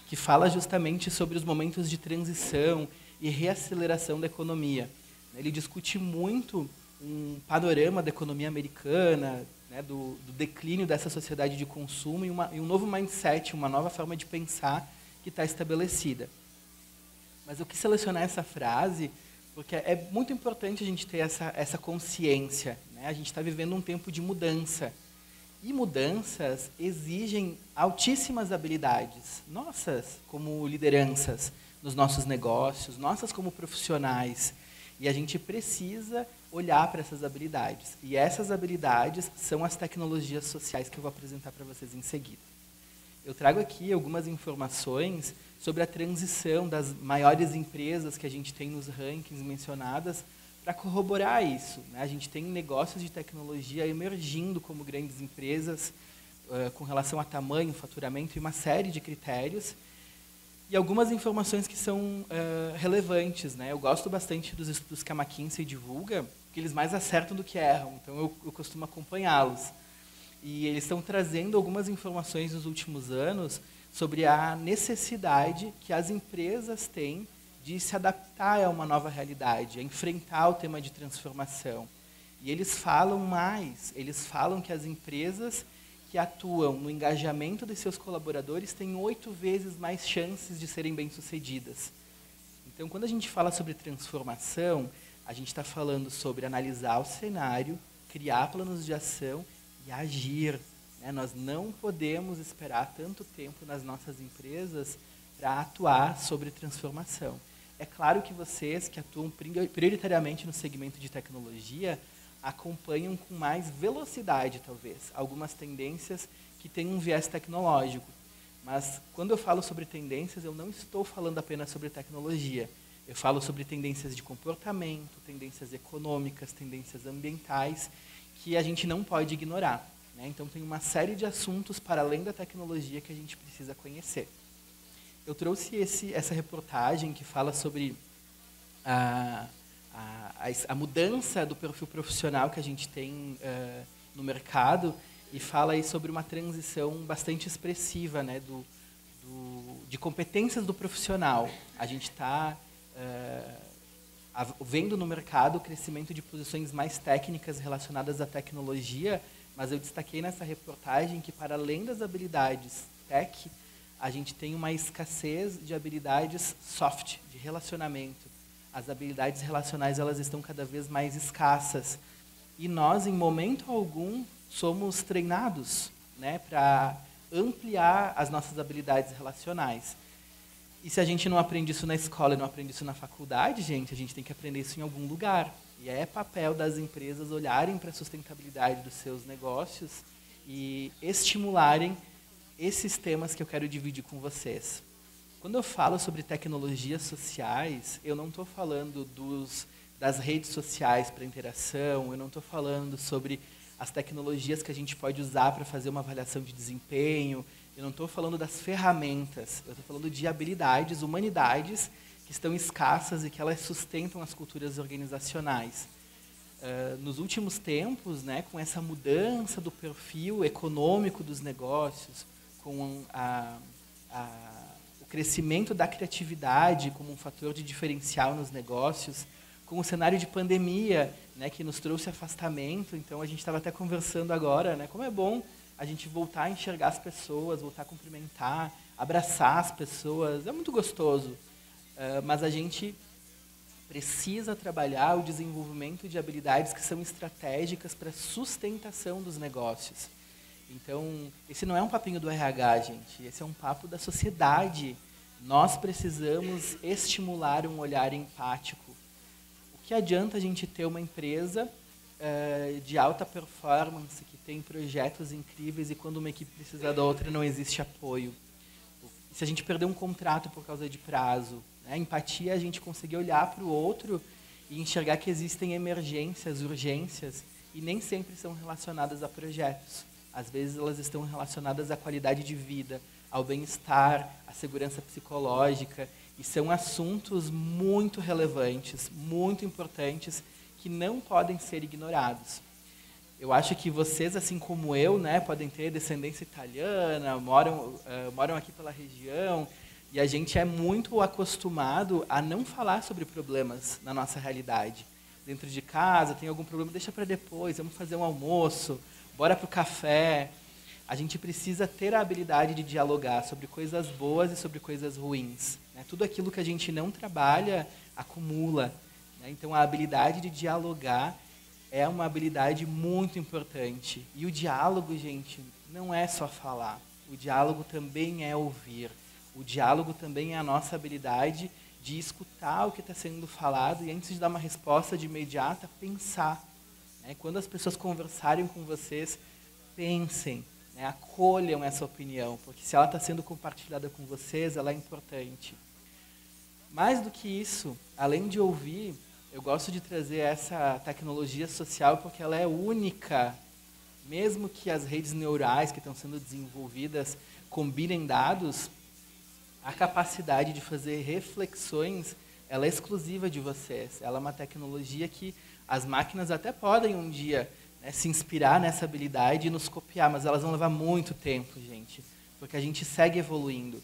que fala justamente sobre os momentos de transição e reaceleração da economia. Ele discute muito um panorama da economia americana, do declínio dessa sociedade de consumo e um novo mindset, uma nova forma de pensar que está estabelecida. Mas eu quis selecionar essa frase porque é muito importante a gente ter essa consciência. A gente está vivendo um tempo de mudança. E mudanças exigem altíssimas habilidades, nossas como lideranças nos nossos negócios, nossas como profissionais. E a gente precisa olhar para essas habilidades. E essas habilidades são as tecnologias sociais que eu vou apresentar para vocês em seguida. Eu trago aqui algumas informações sobre a transição das maiores empresas que a gente tem nos rankings mencionadas para corroborar isso. A gente tem negócios de tecnologia emergindo como grandes empresas com relação a tamanho, faturamento e uma série de critérios. E algumas informações que são relevantes. Eu gosto bastante dos estudos que a McKinsey divulga, porque eles mais acertam do que erram, então eu costumo acompanhá-los. E eles estão trazendo algumas informações nos últimos anos sobre a necessidade que as empresas têm de se adaptar a uma nova realidade, a enfrentar o tema de transformação. E eles falam mais, eles falam que as empresas que atuam no engajamento de seus colaboradores têm 8 vezes mais chances de serem bem-sucedidas. Então, quando a gente fala sobre transformação, a gente está falando sobre analisar o cenário, criar planos de ação e agir. Nós não podemos esperar tanto tempo nas nossas empresas para atuar sobre transformação. É claro que vocês que atuam prioritariamente no segmento de tecnologia acompanham com mais velocidade, talvez, algumas tendências que têm um viés tecnológico. Mas, quando eu falo sobre tendências, eu não estou falando apenas sobre tecnologia. Eu falo sobre tendências de comportamento, tendências econômicas, tendências ambientais, que a gente não pode ignorar. Então, tem uma série de assuntos para além da tecnologia que a gente precisa conhecer. Eu trouxe essa reportagem que fala sobre a mudança do perfil profissional que a gente tem no mercado e fala aí sobre uma transição bastante expressiva de competências do profissional. A gente está vendo no mercado o crescimento de posições mais técnicas relacionadas à tecnologia, mas eu destaquei nessa reportagem que, para além das habilidades tech, a gente tem uma escassez de habilidades soft, de relacionamento. As habilidades relacionais elas estão cada vez mais escassas. E nós, em momento algum, somos treinados para ampliar as nossas habilidades relacionais. E se a gente não aprende isso na escola e não aprende isso na faculdade, a gente tem que aprender isso em algum lugar. E é papel das empresas olharem para a sustentabilidade dos seus negócios e estimularem esses temas que eu quero dividir com vocês. Quando eu falo sobre tecnologias sociais, eu não estou falando das redes sociais para interação, eu não estou falando sobre as tecnologias que a gente pode usar para fazer uma avaliação de desempenho, eu não estou falando das ferramentas, eu estou falando de habilidades, humanidades, que estão escassas e que elas sustentam as culturas organizacionais. Nos últimos tempos, com essa mudança do perfil econômico dos negócios, com o crescimento da criatividade como um fator de diferencial nos negócios, com o cenário de pandemia, que nos trouxe afastamento. Então, a gente estava até conversando agora, como é bom a gente voltar a enxergar as pessoas, voltar a cumprimentar, abraçar as pessoas, é muito gostoso. mas a gente precisa trabalhar o desenvolvimento de habilidades que são estratégicas para a sustentação dos negócios. Então, esse não é um papinho do RH, gente, esse é um papo da sociedade. Nós precisamos estimular um olhar empático. O que adianta a gente ter uma empresa de alta performance, que tem projetos incríveis, e quando uma equipe precisa da outra não existe apoio? Se a gente perder um contrato por causa de prazo, né? Empatia é a gente conseguir olhar para o outro e enxergar que existem emergências, urgências, e nem sempre são relacionadas a projetos. Às vezes elas estão relacionadas à qualidade de vida, ao bem-estar, à segurança psicológica, e são assuntos muito relevantes, muito importantes, que não podem ser ignorados. Eu acho que vocês, assim como eu, né, podem ter descendência italiana, moram aqui pela região, e a gente é muito acostumado a não falar sobre problemas na nossa realidade. Dentro de casa, tem algum problema, deixa para depois, vamos fazer um almoço, bora para o café. A gente precisa ter a habilidade de dialogar sobre coisas boas e sobre coisas ruins, né? Tudo aquilo que a gente não trabalha, acumula, né? Então, a habilidade de dialogar é uma habilidade muito importante. E o diálogo, gente, não é só falar. O diálogo também é ouvir. O diálogo também é a nossa habilidade de escutar o que está sendo falado e, antes de dar uma resposta de imediata, pensar. Né? Quando as pessoas conversarem com vocês, pensem, né? Acolham essa opinião, porque se ela está sendo compartilhada com vocês, ela é importante. Mais do que isso, além de ouvir, eu gosto de trazer essa tecnologia social porque ela é única. Mesmo que as redes neurais que estão sendo desenvolvidas combinem dados, a capacidade de fazer reflexões, ela é exclusiva de vocês. Ela é uma tecnologia que as máquinas até podem um dia, né, se inspirar nessa habilidade e nos copiar, mas elas vão levar muito tempo, gente, porque a gente segue evoluindo.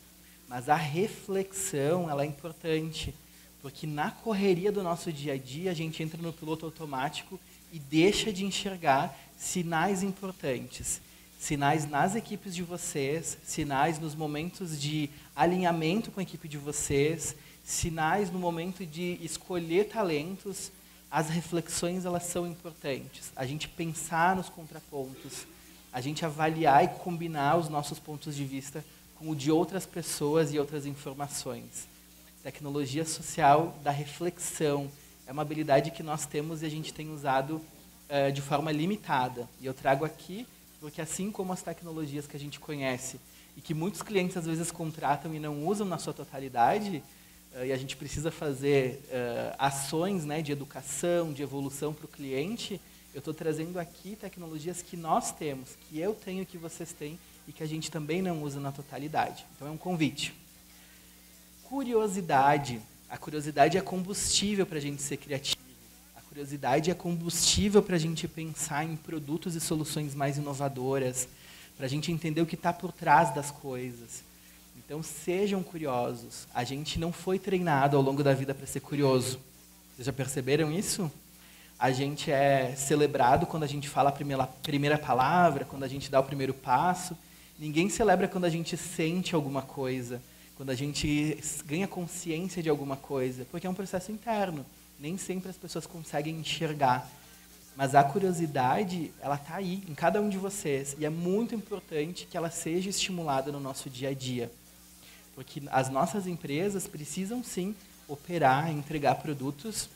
Mas a reflexão, ela é importante, porque na correria do nosso dia a dia, a gente entra no piloto automático e deixa de enxergar sinais importantes. Sinais nas equipes de vocês, sinais nos momentos de alinhamento com a equipe de vocês, sinais no momento de escolher talentos. As reflexões, elas são importantes. A gente pensar nos contrapontos, a gente avaliar e combinar os nossos pontos de vista com o de outras pessoas e outras informações. Tecnologia social da reflexão é uma habilidade que nós temos e a gente tem usado de forma limitada. E eu trago aqui porque, assim como as tecnologias que a gente conhece e que muitos clientes às vezes contratam e não usam na sua totalidade, e a gente precisa fazer ações, né, de educação, de evolução para o cliente, eu estou trazendo aqui tecnologias que nós temos, que eu tenho, que vocês têm e que a gente também não usa na totalidade. Então é um convite. Curiosidade. A curiosidade é combustível para a gente ser criativo. A curiosidade é combustível para a gente pensar em produtos e soluções mais inovadoras, para a gente entender o que está por trás das coisas. Então, sejam curiosos. A gente não foi treinado ao longo da vida para ser curioso. Vocês já perceberam isso? A gente é celebrado quando a gente fala a primeira palavra, quando a gente dá o primeiro passo. Ninguém celebra quando a gente sente alguma coisa, quando a gente ganha consciência de alguma coisa, porque é um processo interno. Nem sempre as pessoas conseguem enxergar. Mas a curiosidade, ela está aí, em cada um de vocês. E é muito importante que ela seja estimulada no nosso dia a dia. Porque as nossas empresas precisam, sim, operar, entregar produtos,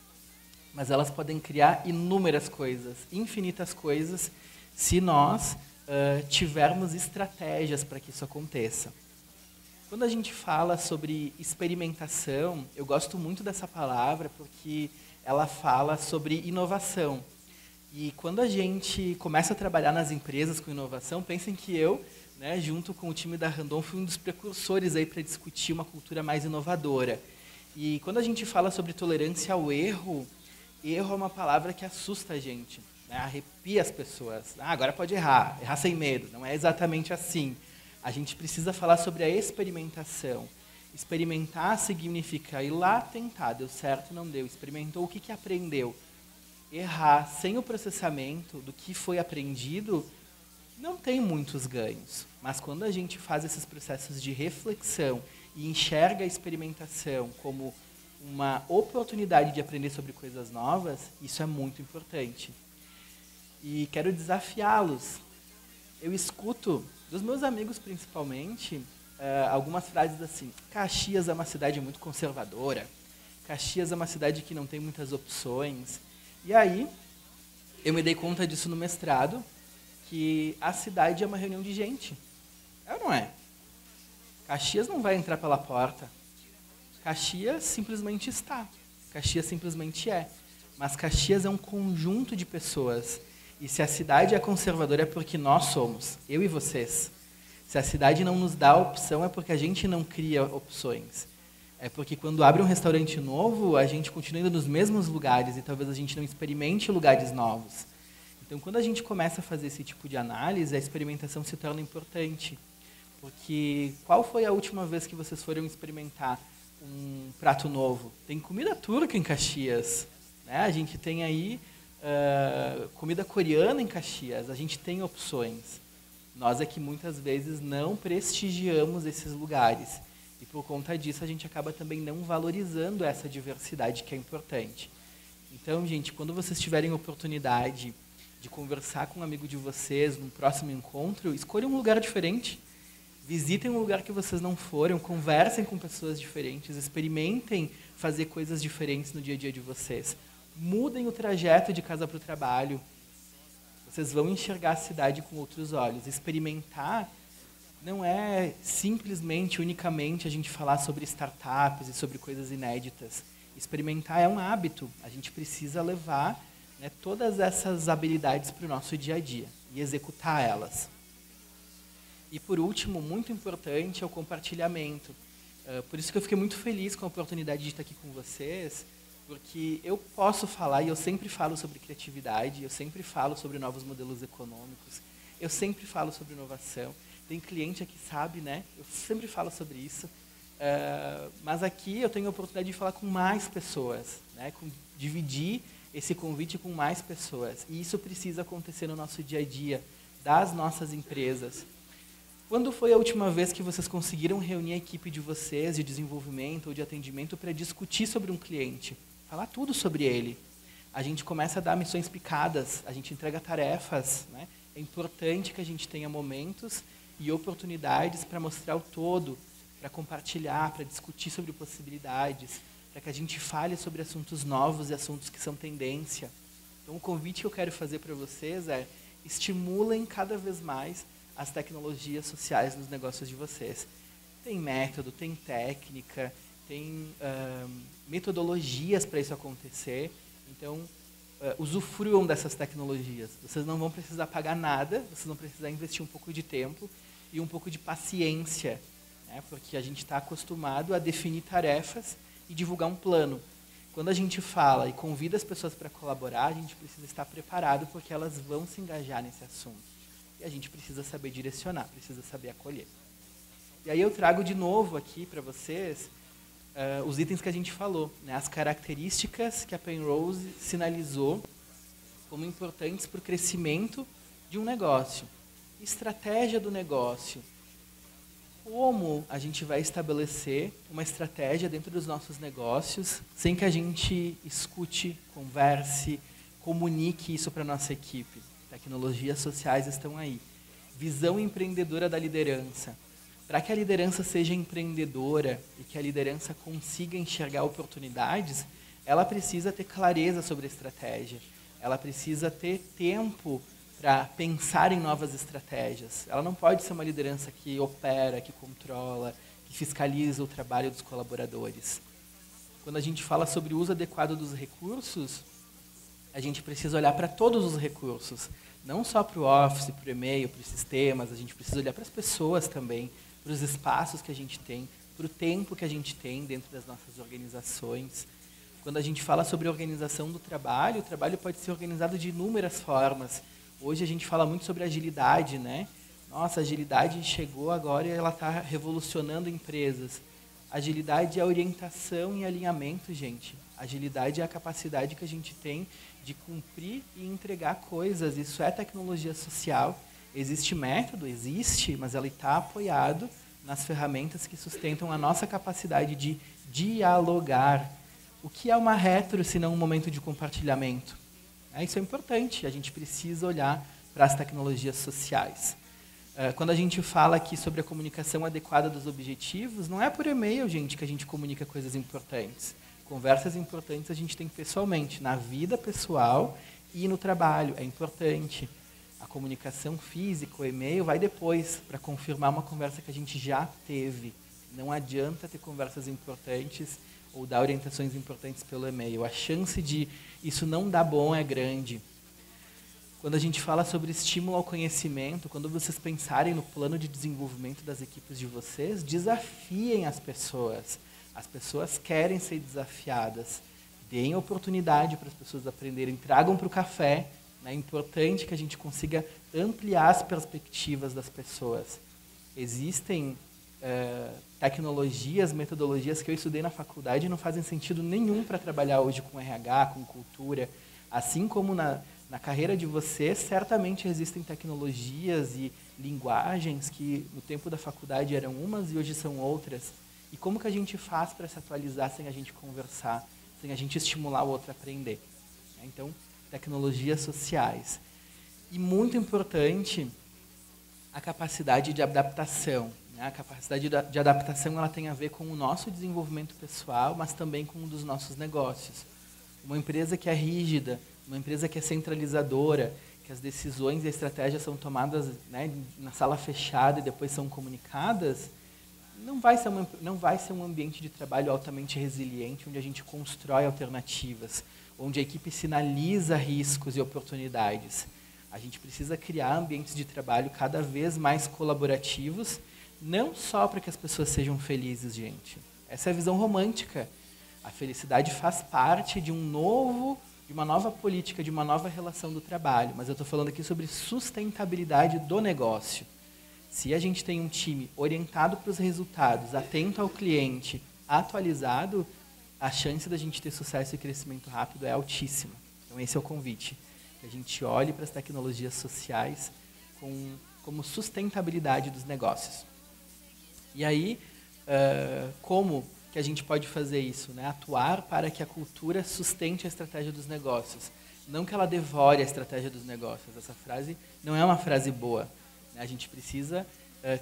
mas elas podem criar inúmeras coisas, infinitas coisas, se nós tivermos estratégias para que isso aconteça. Quando a gente fala sobre experimentação, eu gosto muito dessa palavra porque ela fala sobre inovação. E quando a gente começa a trabalhar nas empresas com inovação, pensem que eu, né, junto com o time da Randon, fui um dos precursores aí para discutir uma cultura mais inovadora. E quando a gente fala sobre tolerância ao erro, erro é uma palavra que assusta a gente, né, arrepia as pessoas. Agora pode errar, errar sem medo. Não é exatamente assim. A gente precisa falar sobre a experimentação. Experimentar significa ir lá tentar, deu certo, não deu. Experimentou, o que aprendeu? Errar sem o processamento do que foi aprendido não tem muitos ganhos. Mas quando a gente faz esses processos de reflexão e enxerga a experimentação como uma oportunidade de aprender sobre coisas novas, isso é muito importante. E quero desafiá-los. Eu escuto, dos meus amigos principalmente, algumas frases assim: Caxias é uma cidade muito conservadora, Caxias é uma cidade que não tem muitas opções. E aí, eu me dei conta disso no mestrado, que a cidade é uma reunião de gente. É ou não é? Caxias não vai entrar pela porta. Caxias simplesmente está. Caxias simplesmente é. Mas Caxias é um conjunto de pessoas. E se a cidade é conservadora é porque nós somos, eu e vocês. Se a cidade não nos dá opção é porque a gente não cria opções. É porque quando abre um restaurante novo, a gente continua indo nos mesmos lugares e talvez a gente não experimente lugares novos. Então, quando a gente começa a fazer esse tipo de análise, a experimentação se torna importante. Porque qual foi a última vez que vocês foram experimentar um prato novo? Tem comida turca em Caxias, né? A gente tem aí comida coreana em Caxias, a gente tem opções. Nós é que muitas vezes não prestigiamos esses lugares. E por conta disso a gente acaba também não valorizando essa diversidade que é importante. Então, gente, quando vocês tiverem oportunidade de conversar com um amigo de vocês num próximo encontro, escolham um lugar diferente. Visitem um lugar que vocês não foram, conversem com pessoas diferentes, experimentem fazer coisas diferentes no dia a dia de vocês. Mudem o trajeto de casa para o trabalho. Vocês vão enxergar a cidade com outros olhos. Experimentar não é simplesmente, unicamente, a gente falar sobre startups e sobre coisas inéditas. Experimentar é um hábito. A gente precisa levar, né, todas essas habilidades para o nosso dia a dia e executar elas. E, por último, muito importante, é o compartilhamento. Por isso que eu fiquei muito feliz com a oportunidade de estar aqui com vocês, porque eu posso falar, e eu sempre falo sobre criatividade, eu sempre falo sobre novos modelos econômicos, eu sempre falo sobre inovação. Tem cliente aqui que sabe, né? Eu sempre falo sobre isso. Mas aqui eu tenho a oportunidade de falar com mais pessoas, né? Dividir esse convite com mais pessoas. E isso precisa acontecer no nosso dia a dia, das nossas empresas. Quando foi a última vez que vocês conseguiram reunir a equipe de vocês, de desenvolvimento ou de atendimento, para discutir sobre um cliente? Falar tudo sobre ele. A gente começa a dar missões picadas, a gente entrega tarefas, né? É importante que a gente tenha momentos e oportunidades para mostrar o todo, para compartilhar, para discutir sobre possibilidades, para que a gente fale sobre assuntos novos e assuntos que são tendência. Então, o convite que eu quero fazer para vocês é: estimulem cada vez mais as tecnologias sociais nos negócios de vocês. Tem método, tem técnica, tem metodologias para isso acontecer. Então, usufruam dessas tecnologias. Vocês não vão precisar pagar nada, vocês vão precisar investir um pouco de tempo e um pouco de paciência, né? Porque a gente está acostumado a definir tarefas e divulgar um plano. Quando a gente fala e convida as pessoas para colaborar, a gente precisa estar preparado, porque elas vão se engajar nesse assunto. E a gente precisa saber direcionar, precisa saber acolher. E aí eu trago de novo aqui para vocês os itens que a gente falou, né? As características que a Penrose sinalizou como importantes para o crescimento de um negócio. Estratégia do negócio. Como a gente vai estabelecer uma estratégia dentro dos nossos negócios sem que a gente escute, converse, comunique isso para a nossa equipe? Tecnologias sociais estão aí. Visão empreendedora da liderança. Para que a liderança seja empreendedora e que a liderança consiga enxergar oportunidades, ela precisa ter clareza sobre a estratégia. Ela precisa ter tempo para pensar em novas estratégias. Ela não pode ser uma liderança que opera, que controla, que fiscaliza o trabalho dos colaboradores. Quando a gente fala sobre o uso adequado dos recursos, a gente precisa olhar para todos os recursos, não só para o Office, para o e-mail, para os sistemas, a gente precisa olhar para as pessoas também, para os espaços que a gente tem, para o tempo que a gente tem dentro das nossas organizações. Quando a gente fala sobre a organização do trabalho, o trabalho pode ser organizado de inúmeras formas. Hoje a gente fala muito sobre agilidade, né? Nossa, a agilidade chegou agora e ela está revolucionando empresas. Agilidade é orientação e alinhamento, gente. Agilidade é a capacidade que a gente tem de cumprir e entregar coisas. Isso é tecnologia social. Existe método? Existe, mas ele está apoiado nas ferramentas que sustentam a nossa capacidade de dialogar. O que é uma retro, se não um momento de compartilhamento? Isso é importante, a gente precisa olhar para as tecnologias sociais. Quando a gente fala aqui sobre a comunicação adequada dos objetivos, não é por e-mail, gente, que a gente comunica coisas importantes. Conversas importantes a gente tem pessoalmente, na vida pessoal e no trabalho, é importante. A comunicação física, o e-mail, vai depois, para confirmar uma conversa que a gente já teve. Não adianta ter conversas importantes ou dar orientações importantes pelo e-mail. A chance de isso não dar bom é grande. Quando a gente fala sobre estímulo ao conhecimento, quando vocês pensarem no plano de desenvolvimento das equipes de vocês, desafiem as pessoas. As pessoas querem ser desafiadas. Deem oportunidade para as pessoas aprenderem. Tragam para o café. É importante que a gente consiga ampliar as perspectivas das pessoas. Existem tecnologias, metodologias que eu estudei na faculdade e não fazem sentido nenhum para trabalhar hoje com RH, com cultura. Assim como na carreira de vocês, certamente existem tecnologias e linguagens que no tempo da faculdade eram umas e hoje são outras. E como que a gente faz para se atualizar sem a gente conversar, sem a gente estimular o outro a aprender? Então, tecnologias sociais. E muito importante, a capacidade de adaptação. A capacidade de adaptação ela tem a ver com o nosso desenvolvimento pessoal, mas também com o dos nossos negócios. Uma empresa que é rígida, uma empresa que é centralizadora, que as decisões e a estratégia são tomadas, né, na sala fechada e depois são comunicadas, não vai ser um ambiente de trabalho altamente resiliente, onde a gente constrói alternativas, onde a equipe sinaliza riscos e oportunidades. A gente precisa criar ambientes de trabalho cada vez mais colaborativos, não só para que as pessoas sejam felizes, gente. Essa é a visão romântica. A felicidade faz parte de uma nova política, de uma nova relação do trabalho. Mas eu estou falando aqui sobre sustentabilidade do negócio. Se a gente tem um time orientado para os resultados, atento ao cliente, atualizado, a chance da gente ter sucesso e crescimento rápido é altíssima. Então esse é o convite. Que a gente olhe para as tecnologias sociais como sustentabilidade dos negócios. E aí, como que a gente pode fazer isso? Né? Atuar para que a cultura sustente a estratégia dos negócios. Não que ela devore a estratégia dos negócios. Essa frase não é uma frase boa. Né? A gente precisa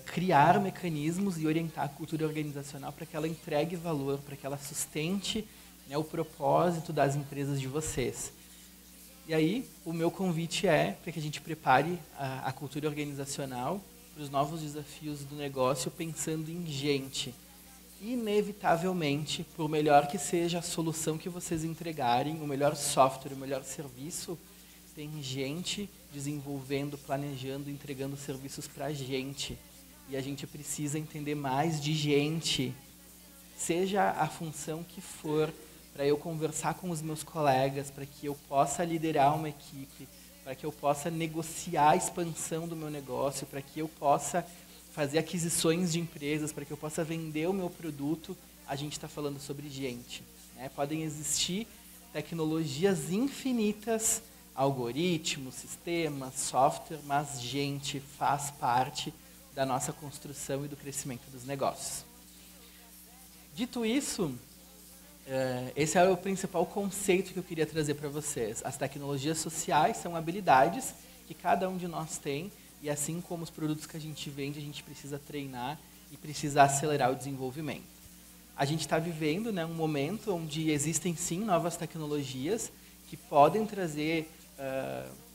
criar mecanismos e orientar a cultura organizacional para que ela entregue valor, para que ela sustente, né, o propósito das empresas de vocês. E aí, o meu convite é para que a gente prepare a cultura organizacional para os novos desafios do negócio, pensando em gente. Inevitavelmente, por melhor que seja a solução que vocês entregarem, o melhor software, o melhor serviço, tem gente desenvolvendo, planejando, entregando serviços para a gente. E a gente precisa entender mais de gente, seja a função que for, para eu conversar com os meus colegas, para que eu possa liderar uma equipe, para que eu possa negociar a expansão do meu negócio, para que eu possa fazer aquisições de empresas, para que eu possa vender o meu produto, a gente está falando sobre gente. Né? Podem existir tecnologias infinitas, algoritmos, sistemas, software, mas gente faz parte da nossa construção e do crescimento dos negócios. Dito isso, esse é o principal conceito que eu queria trazer para vocês. As tecnologias sociais são habilidades que cada um de nós tem, e assim como os produtos que a gente vende, a gente precisa treinar e precisa acelerar o desenvolvimento. A gente está vivendo, né, um momento onde existem sim novas tecnologias que podem trazer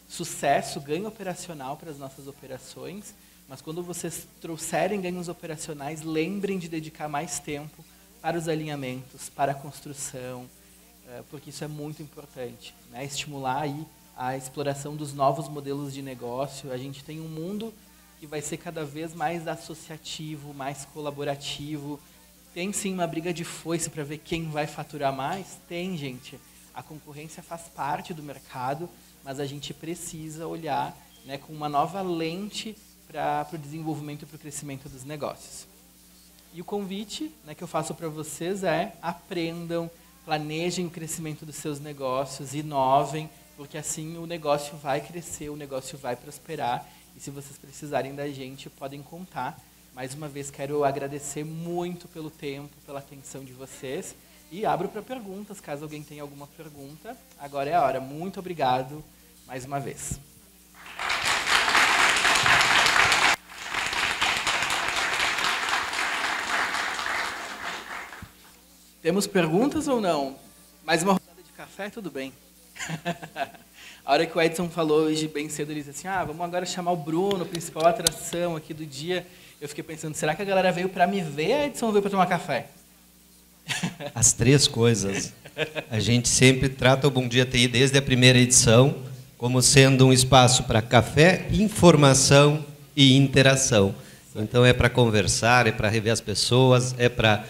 sucesso, ganho operacional para as nossas operações, mas quando vocês trouxerem ganhos operacionais, lembrem de dedicar mais tempo para os alinhamentos, para a construção, porque isso é muito importante, né? Estimular aí a exploração dos novos modelos de negócio. A gente tem um mundo que vai ser cada vez mais associativo, mais colaborativo. Tem sim uma briga de foice para ver quem vai faturar mais? Tem, gente. A concorrência faz parte do mercado, mas a gente precisa olhar, né, com uma nova lente para o desenvolvimento e para o crescimento dos negócios. E o convite, né, que eu faço para vocês é: aprendam, planejem o crescimento dos seus negócios, inovem, porque assim o negócio vai crescer, o negócio vai prosperar. E se vocês precisarem da gente, podem contar. Mais uma vez, quero agradecer muito pelo tempo, pela atenção de vocês. E abro para perguntas, caso alguém tenha alguma pergunta. Agora é a hora. Muito obrigado mais uma vez. Temos perguntas ou não? Mais uma rodada de café, tudo bem. A hora que o Edson falou hoje, bem cedo, ele disse assim, vamos agora chamar o Bruno, principal atração aqui do dia. Eu fiquei pensando, será que a galera veio para me ver, Edson, ou veio para tomar café? As três coisas. A gente sempre trata o Bom Dia TI, desde a primeira edição, como sendo um espaço para café, informação e interação. Então é para conversar, é para rever as pessoas, é para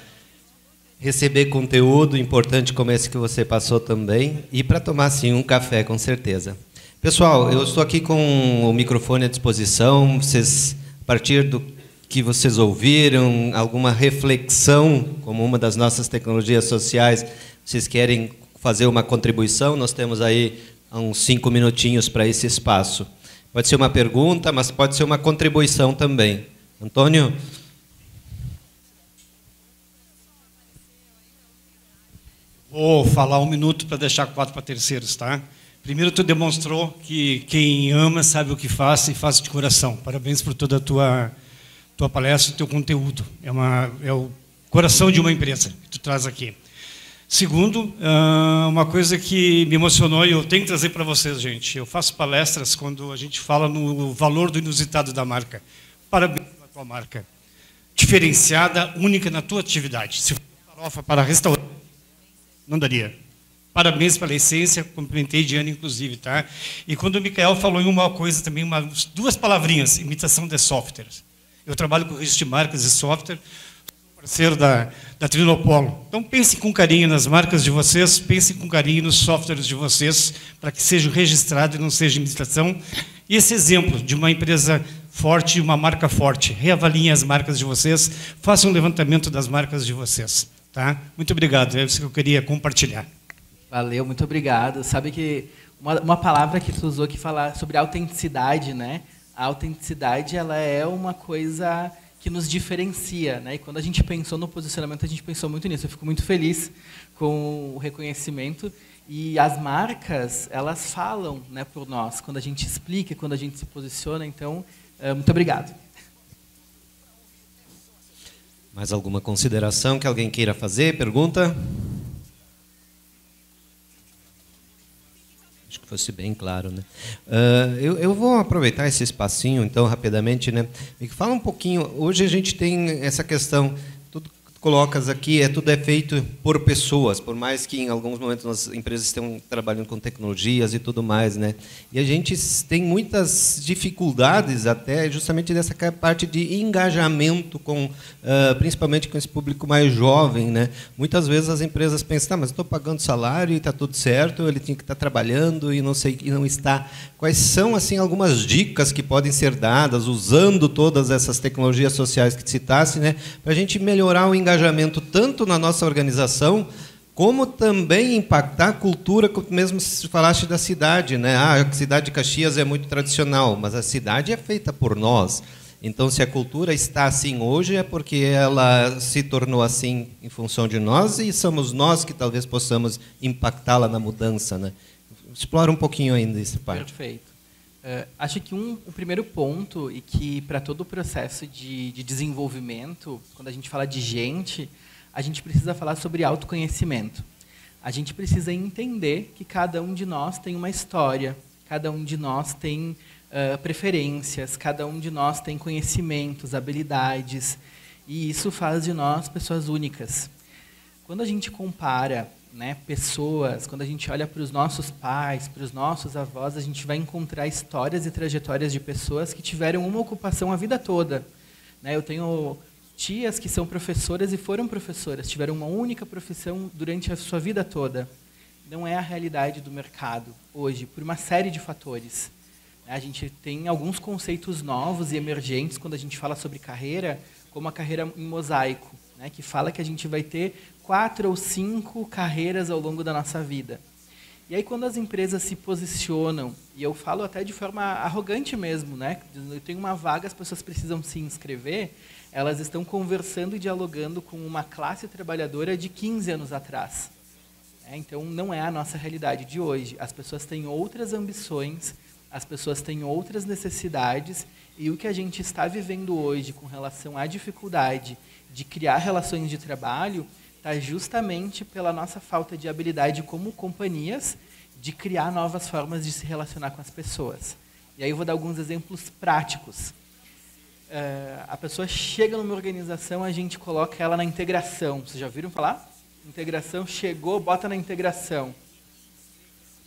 receber conteúdo importante como esse que você passou também e para tomar, sim, um café, com certeza. Pessoal, eu estou aqui com o microfone à disposição. Vocês, a partir do que vocês ouviram, alguma reflexão, como uma das nossas tecnologias sociais, vocês querem fazer uma contribuição, nós temos aí uns 5 minutinhos para esse espaço. Pode ser uma pergunta, mas pode ser uma contribuição também. Antônio? Vou falar 1 minuto para deixar 4 para terceiros, tá? Primeiro, tu demonstrou que quem ama sabe o que faz e faz de coração. Parabéns por toda a tua palestra, teu conteúdo. É o coração de uma empresa que tu traz aqui. Segundo, uma coisa que me emocionou e eu tenho que trazer para vocês, gente. Eu faço palestras quando a gente fala no valor do inusitado da marca. Parabéns pela tua marca. Diferenciada, única na tua atividade. Se for farofa para restaurante, não daria. Parabéns pela essência, cumprimentei Diana, inclusive, tá? E quando o Micael falou em uma coisa também, 2 palavrinhas, imitação de softwares. Eu trabalho com registro de marcas e software, sou parceiro da Trinopolo. Então, pensem com carinho nas marcas de vocês, pensem com carinho nos softwares de vocês, para que seja registrado e não seja imitação. E esse exemplo de uma empresa forte e uma marca forte, reavaliem as marcas de vocês, façam um levantamento das marcas de vocês. Tá? Muito obrigado, é isso que eu queria compartilhar. Valeu, muito obrigado. Sabe que uma palavra que tu usou que fala sobre autenticidade, né? A autenticidade, ela é uma coisa que nos diferencia, né? E quando a gente pensou no posicionamento, a gente pensou muito nisso. Eu fico muito feliz com o reconhecimento. E as marcas, elas falam, né, por nós, quando a gente explica, quando a gente se posiciona. Então, muito obrigado. Mais alguma consideração que alguém queira fazer? Pergunta? Acho que fosse bem claro, né? Eu vou aproveitar esse espacinho, então, rapidamente, né? Fala um pouquinho. Hoje a gente tem essa questão. Tudo que tu colocas aqui, tudo é feito por pessoas, por mais que em alguns momentos as empresas estejam trabalhando com tecnologias e tudo mais, né? E a gente tem muitas dificuldades até justamente dessa parte de engajamento com, principalmente com esse público mais jovem, né? Muitas vezes as empresas pensam, mas estou pagando salário e está tudo certo, ele tinha que estar trabalhando e não sei, e não está. Quais são assim algumas dicas que podem ser dadas usando todas essas tecnologias sociais que citasse, né, para a gente melhorar o engajamento tanto na nossa organização, como também impactar a cultura, como mesmo se falaste da cidade, né? A cidade de Caxias é muito tradicional, mas a cidade é feita por nós. Então, se a cultura está assim hoje, é porque ela se tornou assim em função de nós e somos nós que talvez possamos impactá-la na mudança, né? Explora um pouquinho ainda essa parte. Perfeito. Acho que o primeiro ponto, e que para todo o processo de desenvolvimento, quando a gente fala de gente, a gente precisa falar sobre autoconhecimento. A gente precisa entender que cada um de nós tem uma história, cada um de nós tem preferências, cada um de nós tem conhecimentos, habilidades, e isso faz de nós pessoas únicas. Quando a gente compara, né, pessoas, quando a gente olha para os nossos pais, para os nossos avós, a gente vai encontrar histórias e trajetórias de pessoas que tiveram uma ocupação a vida toda. Né, eu tenho tias que são professoras e foram professoras, tiveram uma única profissão durante a sua vida toda. Não é a realidade do mercado hoje, por uma série de fatores. A gente tem alguns conceitos novos e emergentes quando a gente fala sobre carreira, como a carreira em mosaico, né, que fala que a gente vai ter 4 ou 5 carreiras ao longo da nossa vida. E aí, quando as empresas se posicionam, e eu falo até de forma arrogante mesmo, né? Eu tenho uma vaga, as pessoas precisam se inscrever, elas estão conversando e dialogando com uma classe trabalhadora de 15 anos atrás. Então, não é a nossa realidade de hoje. As pessoas têm outras ambições, as pessoas têm outras necessidades, e o que a gente está vivendo hoje com relação à dificuldade de criar relações de trabalho está justamente pela nossa falta de habilidade como companhias de criar novas formas de se relacionar com as pessoas. E aí eu vou dar alguns exemplos práticos. A pessoa chega numa organização, a gente coloca ela na integração. Vocês já viram falar? Integração, chegou, bota na integração.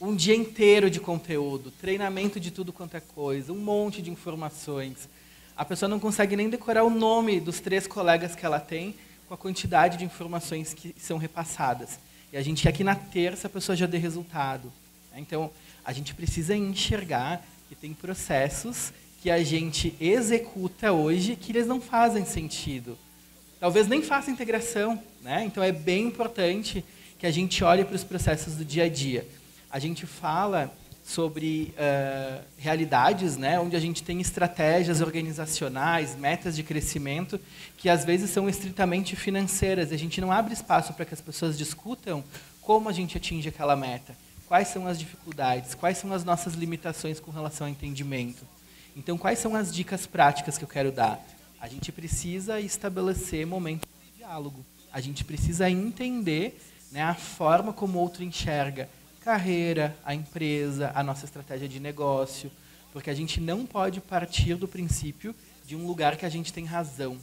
Um dia inteiro de conteúdo, treinamento de tudo quanto é coisa, um monte de informações. A pessoa não consegue nem decorar o nome dos 3 colegas que ela tem com a quantidade de informações que são repassadas. E a gente quer que na terça a pessoa já dê resultado. Então, a gente precisa enxergar que tem processos que a gente executa hoje que eles não fazem sentido. Talvez nem faça integração, né? Então, é bem importante que a gente olhe para os processos do dia a dia. A gente fala sobre realidades, né, onde a gente tem estratégias organizacionais, metas de crescimento, que às vezes são estritamente financeiras. A gente não abre espaço para que as pessoas discutam como a gente atinge aquela meta, quais são as dificuldades, quais são as nossas limitações com relação ao entendimento. Então, quais são as dicas práticas que eu quero dar? A gente precisa estabelecer momentos de diálogo. A gente precisa entender, né, a forma como o outro enxerga carreira, a empresa, a nossa estratégia de negócio, porque a gente não pode partir do princípio de um lugar que a gente tem razão.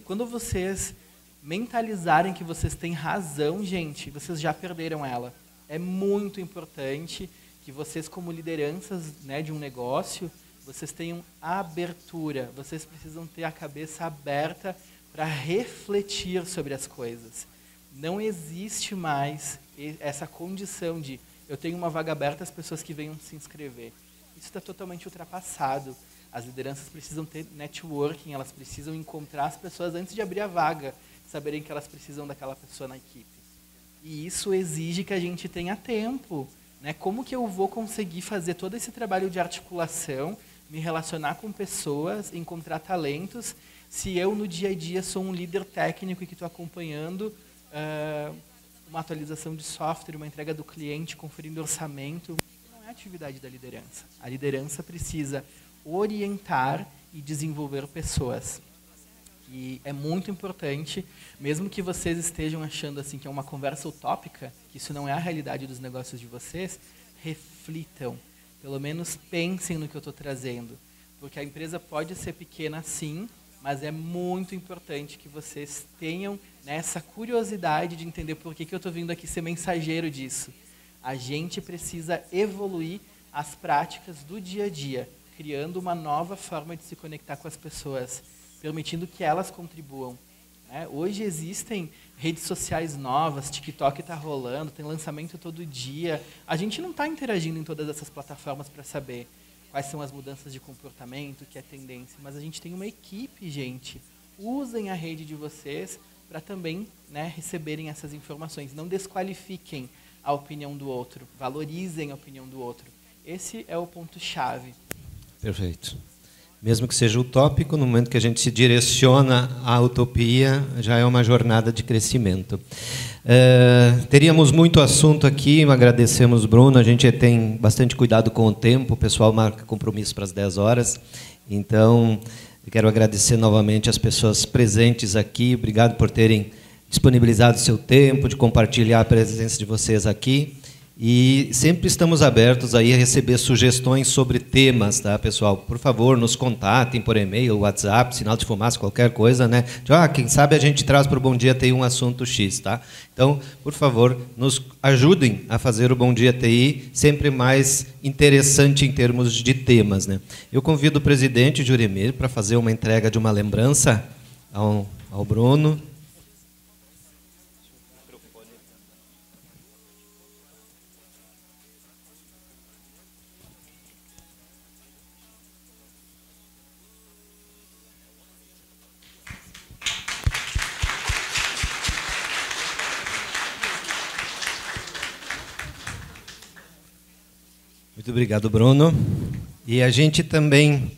Quando vocês mentalizarem que vocês têm razão, gente, vocês já perderam ela. É muito importante que vocês, como lideranças, né, de um negócio, vocês tenham abertura, vocês precisam ter a cabeça aberta para refletir sobre as coisas. Não existe mais essa condição de eu tenho uma vaga aberta, as pessoas que venham se inscrever. Isso está totalmente ultrapassado. As lideranças precisam ter networking, elas precisam encontrar as pessoas antes de abrir a vaga, saberem que elas precisam daquela pessoa na equipe. E isso exige que a gente tenha tempo, né? Como que eu vou conseguir fazer todo esse trabalho de articulação, me relacionar com pessoas, encontrar talentos, se eu no dia a dia sou um líder técnico e que estou acompanhando uma atualização de software, uma entrega do cliente, conferindo orçamento? Não é atividade da liderança. A liderança precisa orientar e desenvolver pessoas. E é muito importante, mesmo que vocês estejam achando assim que é uma conversa utópica, que isso não é a realidade dos negócios de vocês, reflitam. Pelo menos pensem no que eu estou trazendo. Porque a empresa pode ser pequena sim, mas é muito importante que vocês tenham, né, essa curiosidade de entender por que eu estou vindo aqui ser mensageiro disso. A gente precisa evoluir as práticas do dia a dia, criando uma nova forma de se conectar com as pessoas, permitindo que elas contribuam. Né? Hoje existem redes sociais novas, TikTok está rolando, tem lançamento todo dia. A gente não está interagindo em todas essas plataformas para saber quais são as mudanças de comportamento, o que é tendência, mas a gente tem uma equipe, gente. Usem a rede de vocês para também, né, receberem essas informações. Não desqualifiquem a opinião do outro, valorizem a opinião do outro. Esse é o ponto-chave. Perfeito. Mesmo que seja utópico, no momento que a gente se direciona à utopia, já é uma jornada de crescimento. Teríamos muito assunto aqui, agradecemos, Bruno, a gente tem bastante cuidado com o tempo, o pessoal marca compromisso para as 10 horas, então eu quero agradecer novamente as pessoas presentes aqui, obrigado por terem disponibilizado o seu tempo, de compartilhar a presença de vocês aqui. E sempre estamos abertos aí a receber sugestões sobre temas, tá, pessoal? Por favor, nos contatem por e-mail, WhatsApp, sinal de fumaça, qualquer coisa, né? Quem sabe a gente traz para o Bom Dia TI um assunto X, tá? Então, por favor, nos ajudem a fazer o Bom Dia TI sempre mais interessante em termos de temas, né? Eu convido o presidente Juremir para fazer uma entrega de uma lembrança ao Bruno. Muito obrigado, Bruno. E a gente também,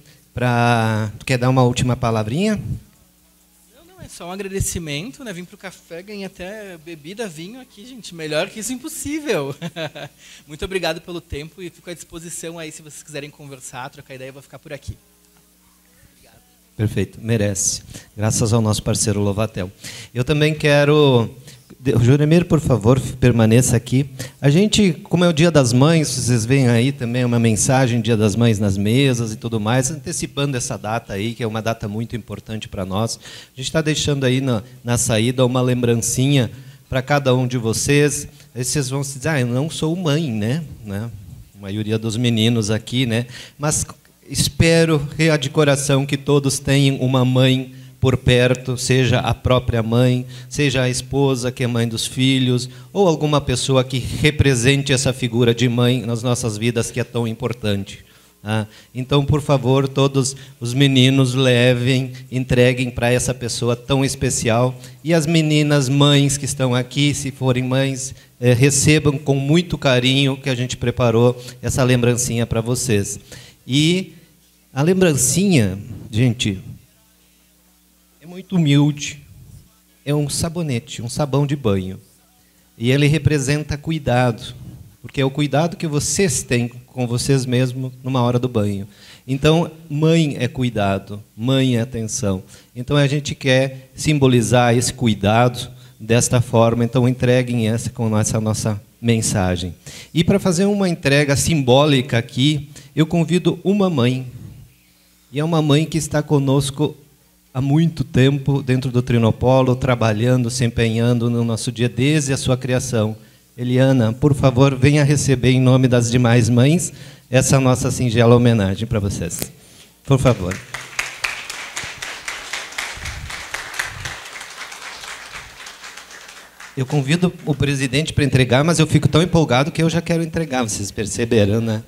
tu quer dar uma última palavrinha? Não, é só um agradecimento, né? Vim para o café, ganhei até bebida, vinho aqui, gente. Melhor que isso, impossível. Muito obrigado pelo tempo e fico à disposição aí, se vocês quiserem conversar, trocar ideia, eu vou ficar por aqui. Obrigado. Perfeito, merece. Graças ao nosso parceiro Lovatel. Eu também quero... Juremir, por favor, permaneça aqui. A gente, como é o Dia das Mães, vocês veem aí também uma mensagem Dia das Mães nas mesas e tudo mais, antecipando essa data aí, que é uma data muito importante para nós. A gente está deixando aí na saída uma lembrancinha para cada um de vocês. Aí vocês vão se dizer, eu não sou mãe, né? A maioria dos meninos aqui, né? Mas espero de coração que todos tenham uma mãe por perto, seja a própria mãe, seja a esposa que é mãe dos filhos, ou alguma pessoa que represente essa figura de mãe nas nossas vidas, que é tão importante. Então, por favor, todos os meninos levem, entreguem para essa pessoa tão especial. E as meninas mães que estão aqui, se forem mães, recebam com muito carinho que a gente preparou essa lembrancinha para vocês. E a lembrancinha, gente... é muito humilde, é um sabonete, um sabão de banho. E ele representa cuidado, porque é o cuidado que vocês têm com vocês mesmos numa hora do banho. Então, mãe é cuidado, mãe é atenção. Então, a gente quer simbolizar esse cuidado desta forma, então entreguem essa com essa nossa mensagem. E para fazer uma entrega simbólica aqui, eu convido uma mãe. E é uma mãe que está conosco há muito tempo dentro do Trinopolo, trabalhando, se empenhando no nosso dia desde a sua criação. Eliana, por favor, venha receber em nome das demais mães essa nossa singela homenagem para vocês. Por favor. Eu convido o presidente para entregar, mas eu fico tão empolgado que eu já quero entregar, vocês perceberam, né?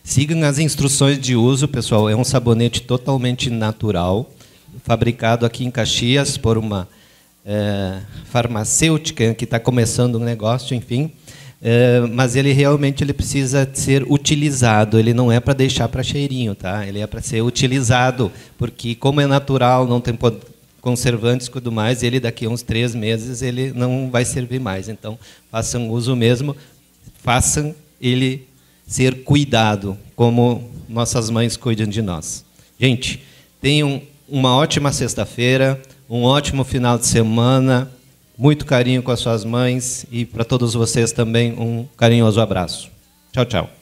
Sigam as instruções de uso, pessoal. É um sabonete totalmente natural, fabricado aqui em Caxias por uma farmacêutica que está começando um negócio, enfim. Mas ele realmente precisa ser utilizado. Ele não é para deixar para cheirinho, tá? Ele é para ser utilizado, porque como é natural, não tem conservantes e tudo mais, ele daqui a uns 3 meses ele não vai servir mais. Então, façam uso mesmo, façam ele ser cuidado, como nossas mães cuidam de nós. Gente, tenham uma ótima sexta-feira, um ótimo final de semana, muito carinho com as suas mães e para todos vocês também um carinhoso abraço. Tchau, tchau.